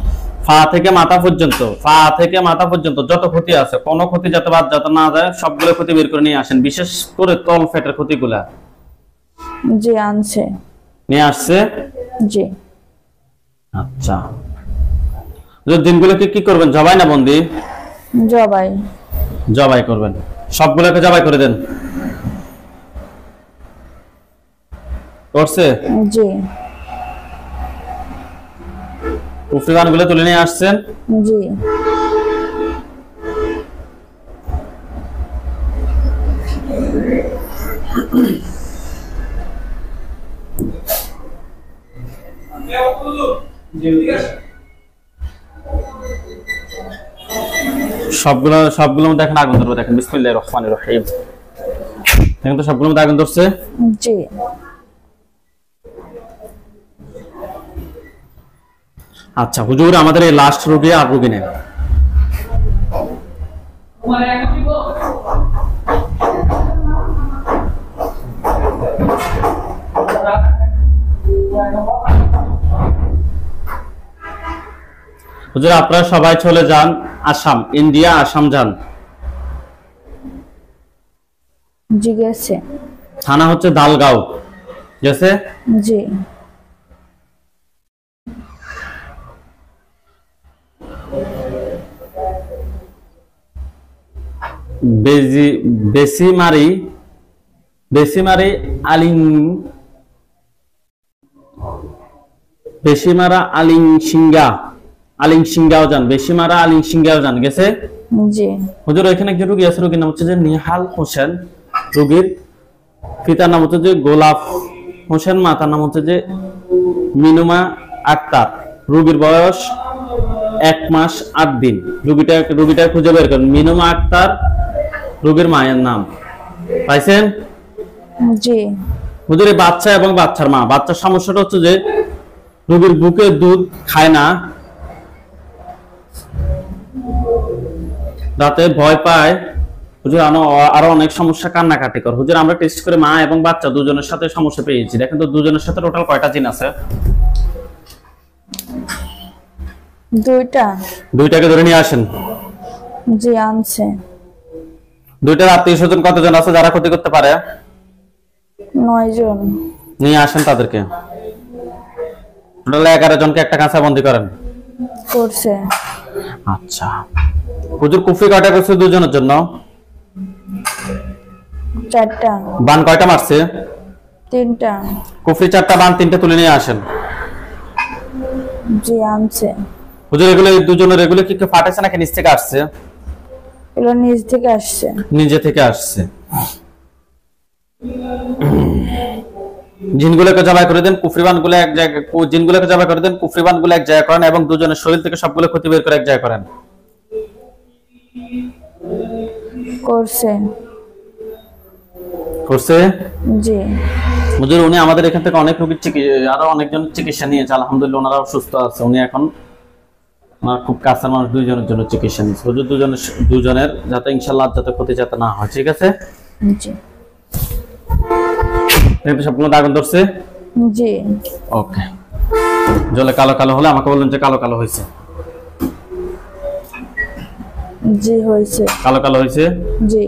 [SPEAKER 1] পা থেকে মাথা পর্যন্ত, পা থেকে মাথা পর্যন্ত যত ক্ষতি আছে, কোনো ক্ষতি যাতে বাদ যাতে না যায়, সবগুলো ক্ষতি বের করে নিয়ে আসেন, বিশেষ করে তল ফেটের ক্ষতিগুলা।
[SPEAKER 2] জি আনছে।
[SPEAKER 1] নিয়ে আসছে।
[SPEAKER 2] জি।
[SPEAKER 1] আচ্ছা, দিনগুলোকে কি করবেন? জবাই না বন্দি?
[SPEAKER 2] জবাই।
[SPEAKER 1] জবাই করবেন, সবগুলোকে জবাই করে দেন। করছে?
[SPEAKER 2] জি।
[SPEAKER 1] কুফরিবানগুলো তুলে নিয়ে আসছেন।
[SPEAKER 2] জি।
[SPEAKER 1] সবগুলোর মধ্যে এখন আগুন ধরবে। দেখেন বিসমিল্লাহির রহমানির রহিম। দেখেন তো সবগুলোর মধ্যে আগুন ধরছে।
[SPEAKER 2] জি।
[SPEAKER 1] আচ্ছা হুজুর, আমাদের এই লাস্ট রোগী আর রোগী নেই। হুজুর আপনারা সবাই চলে যান আসাম, ইন্ডিয়া আসাম যান।
[SPEAKER 2] জি গেছে।
[SPEAKER 1] থানা হচ্ছে দালগাঁও, গেছে?
[SPEAKER 2] জি।
[SPEAKER 1] বেসিমারি আলিংসিঙ্গাও যান, বেসিমারা আলিংসিঙ্গাও যান, গেছে?
[SPEAKER 2] জি।
[SPEAKER 1] হুজুর এখানে একজন রোগী আছে, রোগীর নাম হচ্ছে যে নিহাল হোসেন, রোগীর পিতার নাম হচ্ছে যে গোলাপ হোসেন, মাতার নাম হচ্ছে যে মিনুমা আক্তার, রোগীর বয়স 1 মাস 8 দিন। রোগীটা খুঁজে বের করেন। মিনুমা আক্তার রোগীর মায়ের নাম, পাইছেন?
[SPEAKER 2] জি।
[SPEAKER 1] হুজুর এই বাচ্চা এবং বাচ্চার মা, বাচ্চার সমস্যাটা হচ্ছে যে রোগীর বুকে দুধ খায় না, রাতে ভয় পায়। হুজুর আরো অনেক সমস্যা, কান্নাকাটি কর। হুজুর আমরা টেস্ট করে মা এবং বাচ্চা দুজনের সাথে সমস্যা পেয়েছি। দেখেন তো দুজনের সাথে টোটাল কয়টা জিন আছে?
[SPEAKER 2] 2টা।
[SPEAKER 1] 2টাকে ধরে নিয়ে আসেন।
[SPEAKER 2] জি আনছে।
[SPEAKER 1] 2টার আত্মীয় স্বজন কতজন আছে যারা ক্ষতি করতে পারে?
[SPEAKER 2] 9 জন।
[SPEAKER 1] নিয়ে আসেন তাদেরকে। টোটাল 11 জনকে একটা কাঁচা বন্দি করেন।
[SPEAKER 2] করছে।
[SPEAKER 1] আচ্ছা হুজুর কুফরি কয়টা করছে দুজনের জন্য?
[SPEAKER 2] 4টা।
[SPEAKER 1] বান কয়টা মারছে?
[SPEAKER 2] 3টা।
[SPEAKER 1] কুফরি 4টা, বান 3টা তুলে নিয়ে আসেন।
[SPEAKER 2] জি আনছে।
[SPEAKER 1] হুজুর এগুলো দুজনের এগুলো কি ফাটেছে নাকি নিচ থেকে আসছে?
[SPEAKER 2] এগুলো নিজ থেকে আসছে।
[SPEAKER 1] নিজে থেকে আসছে। জিনগুলোকে জবাই করে দেন, কুফরিবানগুলো এক জায়গায়, জিনগুলোকে জবাই করে দেন, কুফরিবানগুলো এক জায়গায় করেন এবং দুজনের শরীর থেকে সবগুলো ক্ষতি বের করে এক জায়গায় করেন।
[SPEAKER 2] করছে।
[SPEAKER 1] করছে?
[SPEAKER 2] জি।
[SPEAKER 1] হুজুর উনি আমাদের এখান থেকে অনেক রোগীর আরো অনেকজন চিকিৎসা নিয়েছে, আলহামদুলিল্লাহ ওনারাও সুস্থ আছে। উনি এখন আমার খুব কাছের মানুষ, 2 জনের জন্য চিকিৎসা নিচ্ছে। হুজুর দুজনের যাতে ইনশাআল্লাহ যাতে ক্ষতি যাতে না হয়, ঠিক আছে?
[SPEAKER 2] জি।
[SPEAKER 1] কিন্তু সবগুলো আগুন ধরছে।
[SPEAKER 2] জি।
[SPEAKER 1] ওকে, জলে কালো কালো হলে আমাকে বললেন যে কালো কালো হয়েছে।
[SPEAKER 2] জি হয়েছে।
[SPEAKER 1] কালো কালো হয়েছে।
[SPEAKER 2] জি।